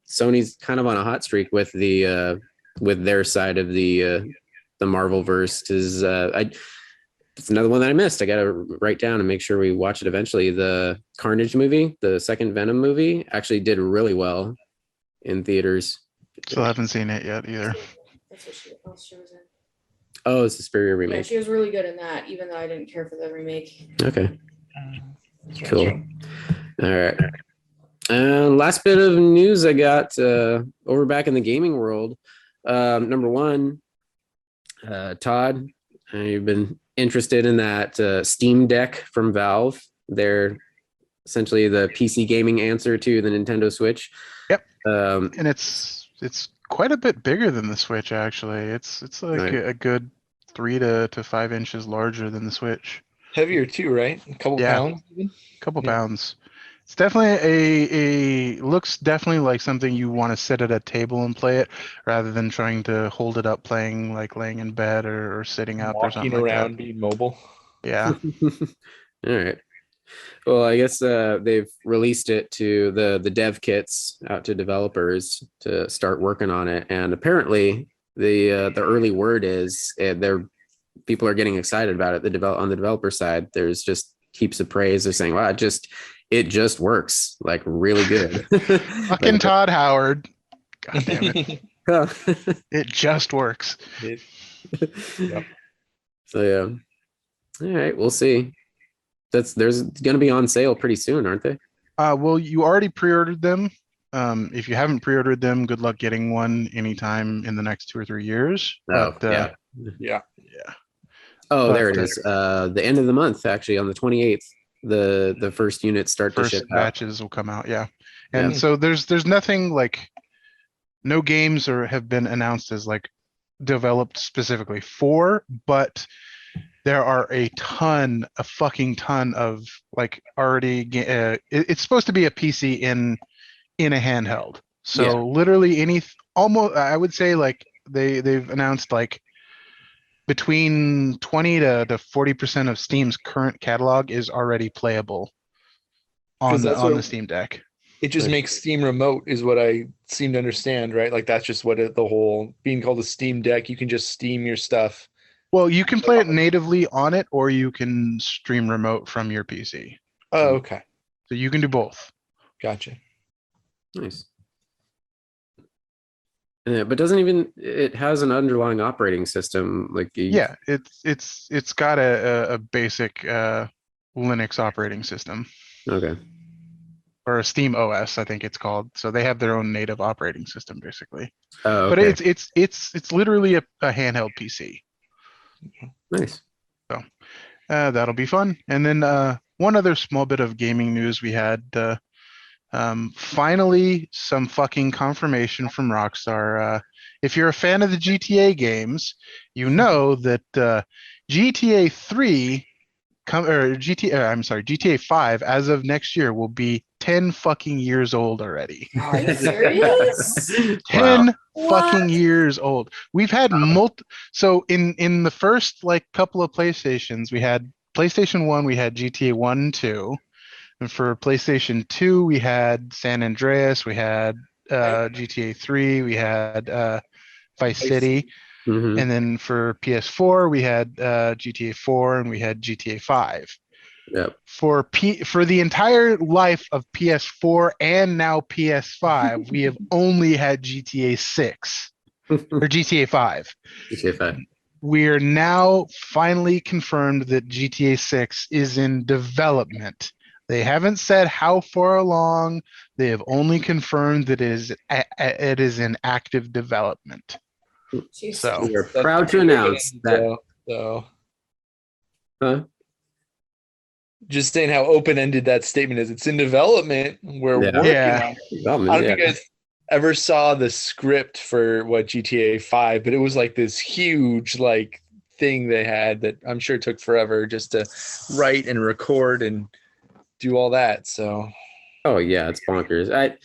Sony's kind of on a hot streak with with their side of the Marvel verse. Because it's another one that I missed. I got to write down and make sure we watch it eventually. The Carnage movie, the second Venom movie, actually did really well in theaters.
Still haven't seen it yet either.
That's what she was in.
Oh, it's a superior remake.
Yeah, she was really good in that, even though I didn't care for the remake.
Okay. Cool. All right. Last bit of news I got over back in the gaming world. Number one, Todd, you've been interested in that Steam Deck from Valve. They're essentially the PC gaming answer to the Nintendo Switch.
Yep.
And
it's quite a bit bigger than the Switch, actually. It's like
right.
a good 3 to 5 inches larger than the Switch.
Heavier too, right? A couple pounds.
A couple pounds. It's definitely looks definitely like something you want to sit at a table and play it, rather than trying to hold it up playing like laying in bed or sitting up or something
Walking
like
around,
that.
being mobile.
Yeah.
All right. Well, I guess they've released it to the dev kits out to developers to start working on it, and apparently the early word is people are getting excited about it. On the developer side, there's just heaps of praise. They're saying, "Wow, it just works like really good."
Fucking
Like,
Todd Howard. God damn it.
huh.
It just works.
Yep.
So yeah. All right, we'll see. There's going to be on sale pretty soon, aren't they?
Well, you already pre-ordered them. If you haven't pre-ordered them, good luck getting one anytime in the next 2 or 3 years.
Oh,
But,
Yeah.
Oh,
But,
there it is. The end of the month, actually, on the 28th, the first units start to
first
ship out.
batches will come out. Yeah. And
Yeah.
so there's nothing like, no games have been announced as like developed specifically for, but there are a fucking ton of like already. It's supposed to be a PC in a handheld. So literally almost, I would say like they've announced like between 20 to 40% of Steam's current catalog is already playable on the Steam Deck.
It just makes Steam Remote is what I seem to understand, right? Like that's just what the whole being called a Steam Deck. You can just Steam your stuff.
Well, you can play it natively on it, or you can stream remote from your PC.
Oh, okay.
So you can do both.
Gotcha.
Nice. But it has an underlying operating system like
Yeah, it's got a basic Linux operating system.
Okay.
Or a Steam OS, I think it's called. So they have their own native operating system, basically.
Oh, okay.
But it's literally a handheld PC.
Nice.
So that'll be fun. And then one other small bit of gaming news we had. Finally, some fucking confirmation from Rockstar. If you're a fan of the GTA games, you know that GTA 3 GTA 5 as of next year will be 10 fucking years old already.
Are you serious?
10
Wow.
fucking
What?
years old. We've had so in the first like couple of PlayStations, we had PlayStation 1, we had GTA 1 and 2. And for PlayStation 2, we had San Andreas, we had GTA 3, we had Vice City.
Mm-hmm.
And then for PS4, we had GTA 4 and we had GTA 5.
Yep.
For the entire life of PS4 and now PS5, we have only had GTA 6 or GTA 5.
GTA 5.
We are now finally confirmed that GTA 6 is in development. They haven't said how far along. They have only confirmed that it is in active development.
Jesus.
So
We are proud to announce that. Huh?
Just saying how open-ended that statement is. It's in development. We're working on it. I don't know if you guys ever saw the script for GTA 5, but it was like this huge like thing they had that I'm sure took forever just to write and record, and do all that. So
Oh yeah, it's bonkers.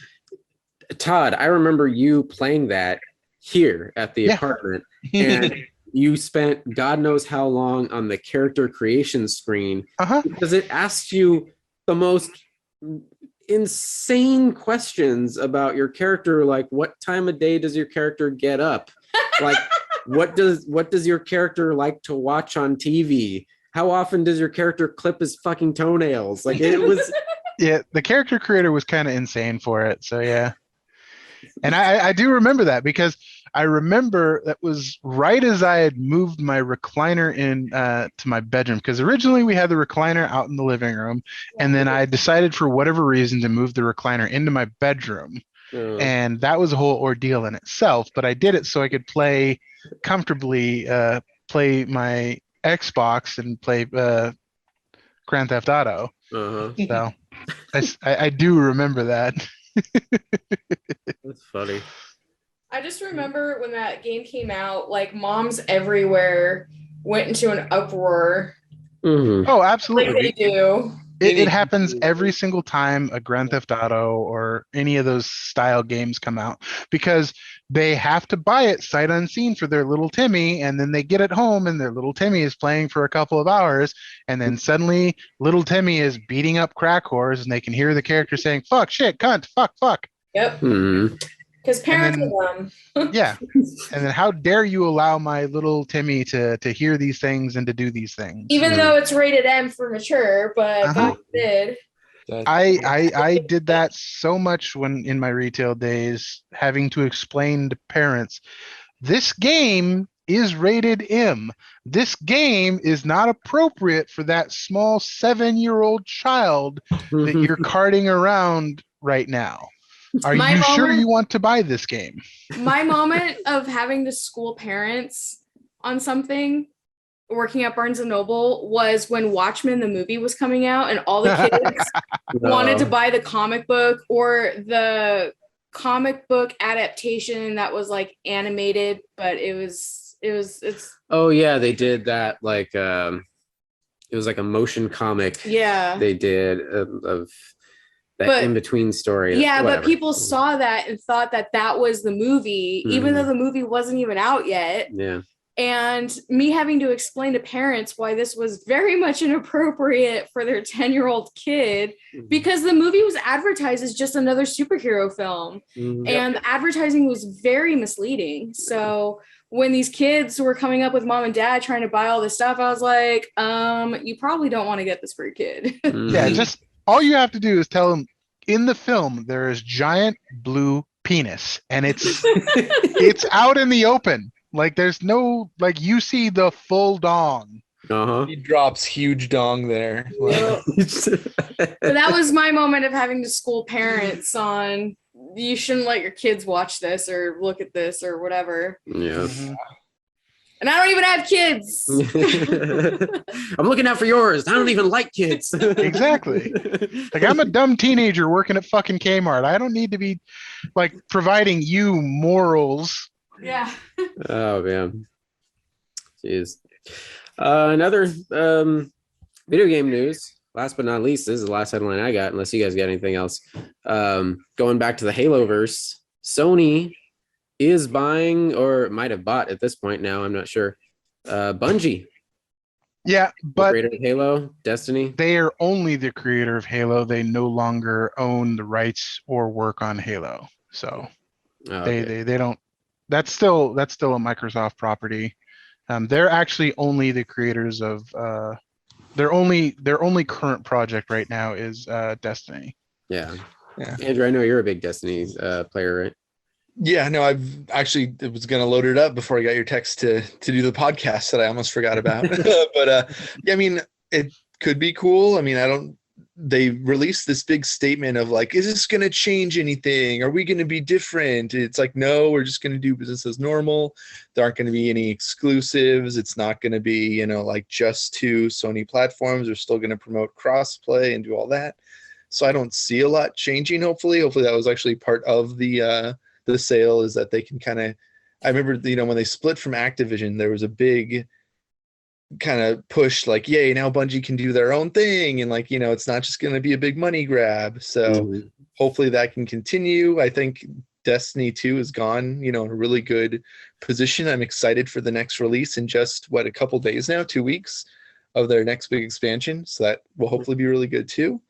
Todd, I remember you playing that here at the
Yeah.
apartment, and you spent God knows how long on the character creation screen because it asked you the most insane questions about your character, like what time of day does your character get up? Like what does your character like to watch on TV? How often does your character clip his fucking toenails? Like it was
Yeah, the character creator was kind of insane for it. So yeah. And I do remember that because I remember that was right as I had moved my recliner in to my bedroom, because originally we had the recliner out in the living room, and then I decided for whatever reason to move the recliner into my bedroom. And that was a whole ordeal in itself, but I did it so I could play comfortably, play my Xbox and play Grand Theft Auto. So I do remember that.
That's funny.
I just remember when that game came out, like moms everywhere went into an uproar.
Oh, absolutely.
Like they do.
It happens every single time a Grand Theft Auto or any of those style games come out, because they have to buy it sight unseen for their little Timmy, and then they get it home and their little Timmy is playing for a couple of hours, and then suddenly little Timmy is beating up crack whores and they can hear the character saying fuck, shit, cunt, fuck.
Yep. Because parents are dumb.
Yeah. And then how dare you allow my little Timmy to hear these things and to do these things?
Even though it's rated M for mature, but God forbid.
I did that so much when in my retail days, having to explain to parents, this game is rated M. This game is not appropriate for that small 7-year-old child that you're carting around right now. Are you sure you want to buy this game?
My moment of having to school parents on something working at Barnes & Noble was when Watchmen the movie was coming out, and all the kids wanted to buy the comic book or the comic book adaptation that was like animated, but it's
oh yeah, they did that, like it was like a motion comic they did of that in-between story.
Yeah, whatever. But people saw that and thought that that was the movie, even though the movie wasn't even out yet.
Yeah.
And me having to explain to parents why this was very much inappropriate for their 10-year-old kid, because the movie was advertised as just another superhero film. And the advertising was very misleading. So when these kids were coming up with mom and dad trying to buy all this stuff, I was like, you probably don't want to get this for your kid.
Yeah, just all you have to do is tell them in the film there is giant blue penis, and it's out in the open. Like there's no, like you see the full dong.
He drops huge dong there.
So that was my moment of having to school parents on, you shouldn't let your kids watch this or look at this or whatever.
Yeah.
And I don't even have kids.
I'm looking out for yours. I don't even like kids.
Exactly. Like I'm a dumb teenager working at fucking Kmart. I don't need to be like providing you morals.
Yeah.
Oh man. Jeez. Another video game news. Last but not least, this is the last headline I got, unless you guys got anything else. Going back to the Haloverse, Sony is buying, or might have bought at this point now, I'm not sure, Bungie.
Yeah, but
the creator of Halo, Destiny.
They are only the creator of Halo. They no longer own the rights or work on Halo. So they don't. That's still a Microsoft property. They're actually only the creators of their only current project right now is Destiny.
Yeah. Andrew, I know you're a big Destiny player, right?
Yeah, no, I was going to load it up before I got your text to do the podcast that I almost forgot about. But yeah, I mean, it could be cool. I mean, they released this big statement of like, is this going to change anything? Are we going to be different? It's like, no, we're just going to do business as normal. There aren't going to be any exclusives. It's not going to be, like just 2 Sony platforms. They're still going to promote crossplay and do all that. So I don't see a lot changing. Hopefully that was actually part of the sale, is that they can kind of, I remember, when they split from Activision, there was a big kind of pushed like, yay, now Bungie can do their own thing, and like, it's not just going to be a big money grab. So hopefully that can continue. I think Destiny 2 has gone, in a really good position. I'm excited for the next release in just a couple days now, 2 weeks of their next big expansion. So that will hopefully be really good too.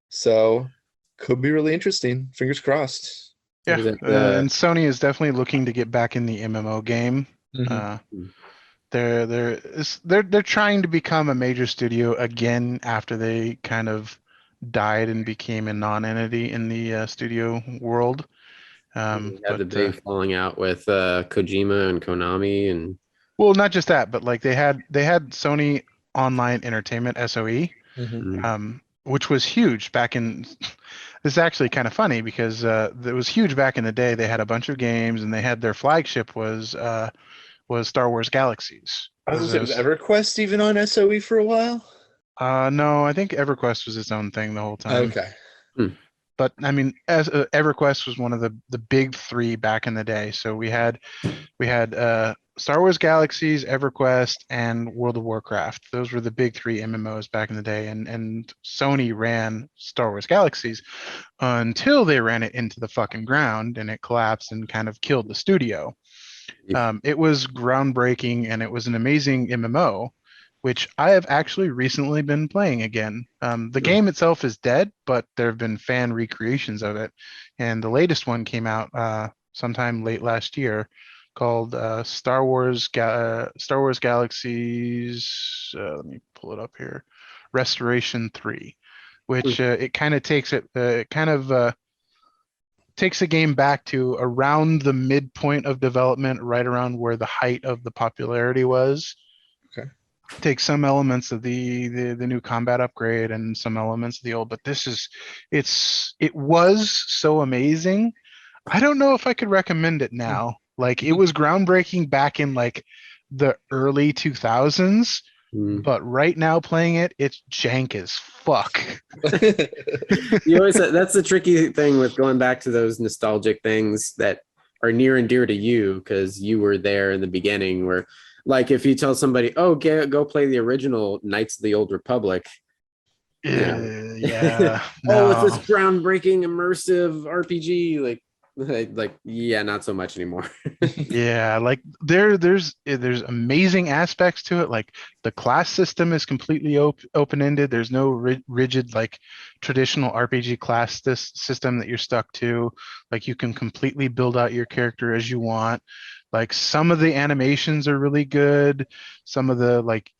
So could be really interesting. Fingers crossed.
Yeah, and Sony is definitely looking to get back in the MMO game. They're trying to become a major studio again after they kind of died and became a non-entity in the studio world.
Had the big falling out with Kojima and Konami, and
well, not just that, but like they had Sony Online Entertainment SOE, which was huge back in. This is actually kind of funny because it was huge back in the day. They had a bunch of games, and they had their flagship was Star Wars Galaxies.
Was EverQuest even on SOE for a while?
No, I think EverQuest was its own thing the whole time.
Okay.
But I mean, as EverQuest was one of the big three back in the day. So we had Star Wars Galaxies, EverQuest, and World of Warcraft. Those were the big three MMOs back in the day, and Sony ran Star Wars Galaxies until they ran it into the fucking ground and it collapsed and kind of killed the studio. It was groundbreaking and it was an amazing MMO, which I have actually recently been playing again. The game itself is dead, but there have been fan recreations of it, and the latest one came out sometime late last year, called Star Wars Galaxies. Let me pull it up here. Restoration 3, which it kind of takes takes the game back to around the midpoint of development, right around where the height of the popularity was.
Okay.
Take some elements of the new combat upgrade and some elements of the old, but it was so amazing. I don't know if I could recommend it now. Like, it was groundbreaking back in like the early 2000s, but right now playing it, it's jank as fuck.
You always that's the tricky thing with going back to those nostalgic things that are near and dear to you because you were there in the beginning. Where, like, if you tell somebody, "Oh, go play the original Knights of the Old Republic,"
Yeah,
no. Oh, it's this groundbreaking immersive RPG, like yeah, not so much anymore.
Yeah, like there's amazing aspects to it. Like, the class system is completely open-ended. There's no rigid like traditional RPG class system that you're stuck to. Like, you can completely build out your character as you want. Like, some of the animations are really good. Some of the like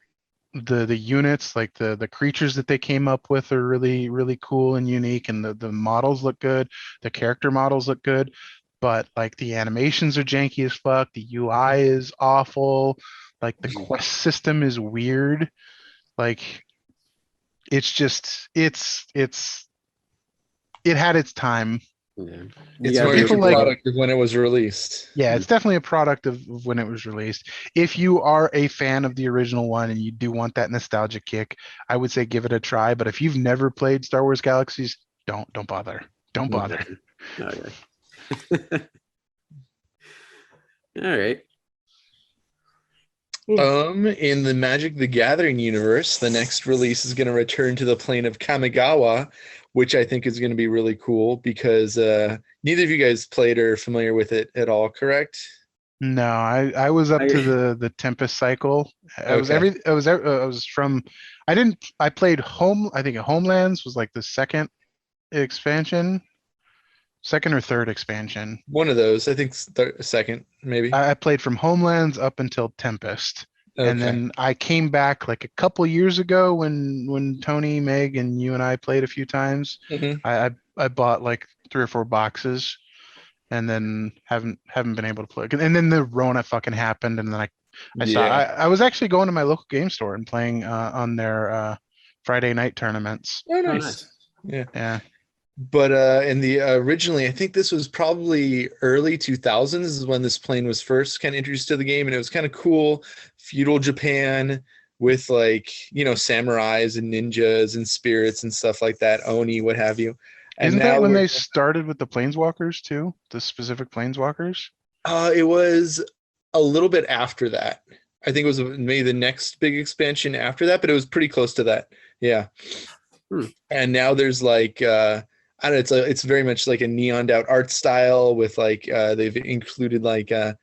the units, like the creatures that they came up with, are really, really cool and unique, and the models look good. The character models look good, but like the animations are janky as fuck. The UI is awful. Like, the quest system is weird. Like, it's just it had its time.
Yeah.
It's very much a product of when it was released.
Yeah, it's definitely a product of when it was released. If you are a fan of the original one and you do want that nostalgic kick, I would say give it a try. But if you've never played Star Wars Galaxies, don't bother. Don't bother.
Okay. All right.
In the Magic the Gathering universe, the next release is going to return to the plane of Kamigawa, which I think is going to be really cool because neither of you guys played or are familiar with it at all, correct?
No, I was up to the Tempest cycle. I played I think Homelands was like the second or third expansion.
One of those, I think second, maybe.
I played from Homelands up until Tempest. Okay. And then I came back like a couple years ago when Tony, Meg, and you and I played a few times. I bought like 3 or 4 boxes, and then haven't been able to play. And then the Rona fucking happened, and then I was actually going to my local game store and playing on their Friday night tournaments.
Oh, nice.
Yeah.
But in the originally, I think this was probably early 2000s is when this plane was first kind of introduced to the game, and it was kind of cool. Feudal Japan with like, samurais and ninjas and spirits and stuff like that, Oni, what have you. And
isn't that when they started with the planeswalkers too? The specific planeswalkers?
It was a little bit after that. I think it was maybe the next big expansion after that, but it was pretty close to that. Yeah. And now there's like I don't know, it's very much like a neoned out art style with like they've included like I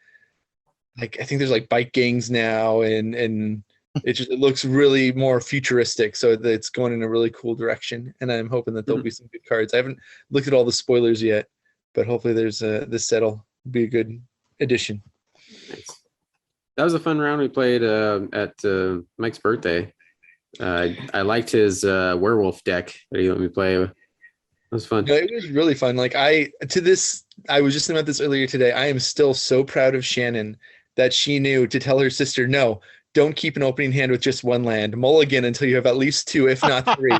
think there's like bike gangs now, and it looks really more futuristic, so it's going in a really cool direction, and I'm hoping that there'll be some good cards. I haven't looked at all the spoilers yet, but hopefully there's this set will be a good addition.
Nice. That was a fun round we played at Mike's birthday. I liked his werewolf deck that he let me play. It was fun.
No, it was really fun. Like I was just thinking about this earlier today. I am still so proud of Shannon that she knew to tell her sister, no, don't keep an opening hand with just one land. Mulligan until you have at least 2, if not 3,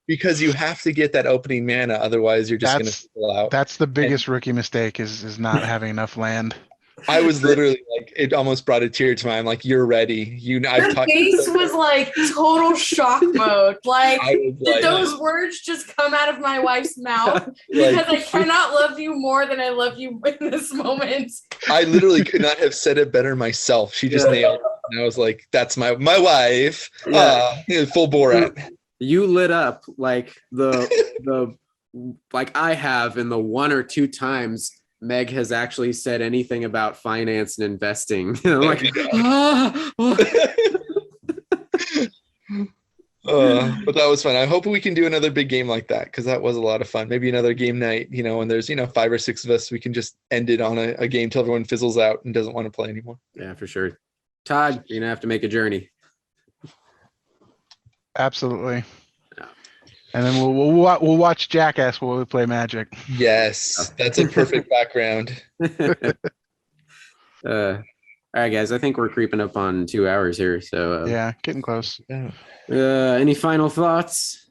because you have to get that opening mana. Otherwise, you're just going to fill out.
That's the biggest rookie mistake is not having enough land.
I was literally like, it almost brought a tear to my eye. I'm like, you're ready.
Her face was like total shock mode. Like, did those words just come out of my wife's mouth? Because I cannot love you more than I love you in this moment.
I literally could not have said it better myself. She just nailed it. And I was like, that's my wife. Full Borat.
You lit up like the like I have in the 1 or 2 times Meg has actually said anything about finance and investing. Like,
but that was fun. I hope we can do another big game like that, because that was a lot of fun. Maybe another game night, and there's 5 or 6 of us, we can just end it on a game till everyone fizzles out and doesn't want to play anymore.
Yeah, for sure. Todd, you're gonna have to make a journey.
Absolutely. And then we'll watch Jackass while we play Magic.
Yes, that's a perfect background.
All right, guys. I think we're creeping up on 2 hours here. So
yeah, getting close.
Any final thoughts?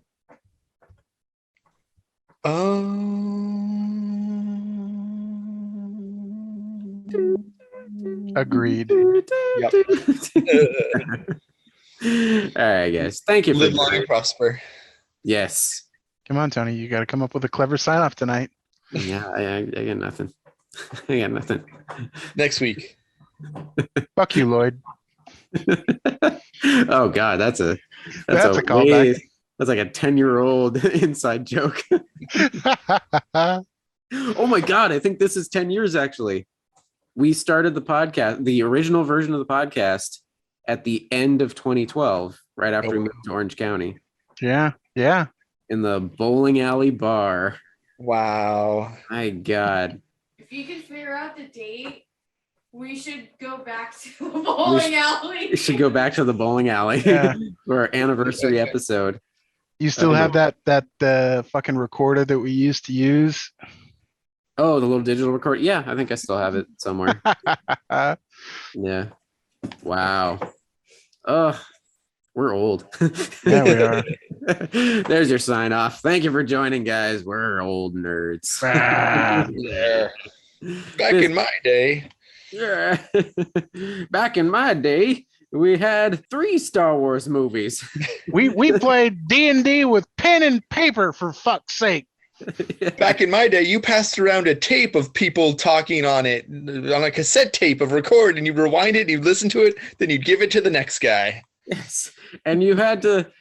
Agreed.
Yep.
All right, guys. Thank you for
live long and prosper.
Yes.
Come on, Tony. You got to come up with a clever sign off tonight.
Yeah, I got nothing. I got nothing.
Next week.
Fuck you, Lloyd.
Oh God, that's a
callback.
That's like a 10-year-old inside joke. Oh my God, I think this is 10 years actually. We started the podcast, the original version of the podcast, at the end of 2012, right after we moved to Orange County.
Yeah.
In the bowling alley bar.
Wow. My
God.
If you can figure out the date, we should go back to the bowling alley.
We should go back to the bowling alley for our anniversary episode.
You still have that fucking recorder that we used to use?
Oh, the little digital record. Yeah, I think I still have it somewhere. Yeah. Wow. We're old.
Yeah, we are.
There's your sign off. Thank you for joining, guys. We're old nerds.
Yeah. Back in my day.
Yeah. Back in my day, we had 3 Star Wars movies.
We played D&D with pen and paper, for fuck's sake.
Back in my day, you passed around a tape of people talking on it, on a cassette tape of record, and you rewind it, and you listen to it, then you'd give it to the next guy.
Yes, and you had to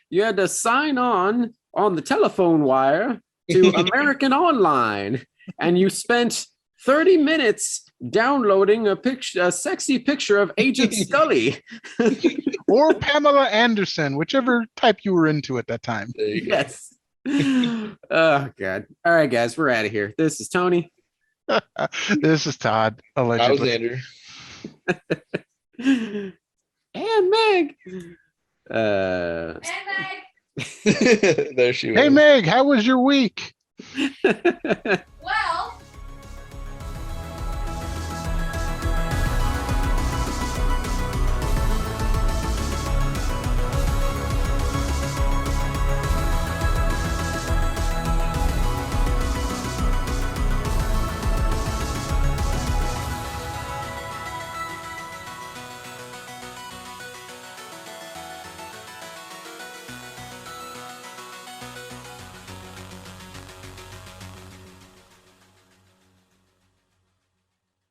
sign on the telephone wire to American Online, and you spent 30 minutes downloading a sexy picture of Agent Scully
or Pamela Anderson, whichever type you were into at that time.
Yes. Oh God! All right, guys, we're out of here. This is Tony.
This is Todd. Allegedly.
I was Andrew.
And Meg.
And Meg.
There she was.
Hey Meg, how was your week?
Well,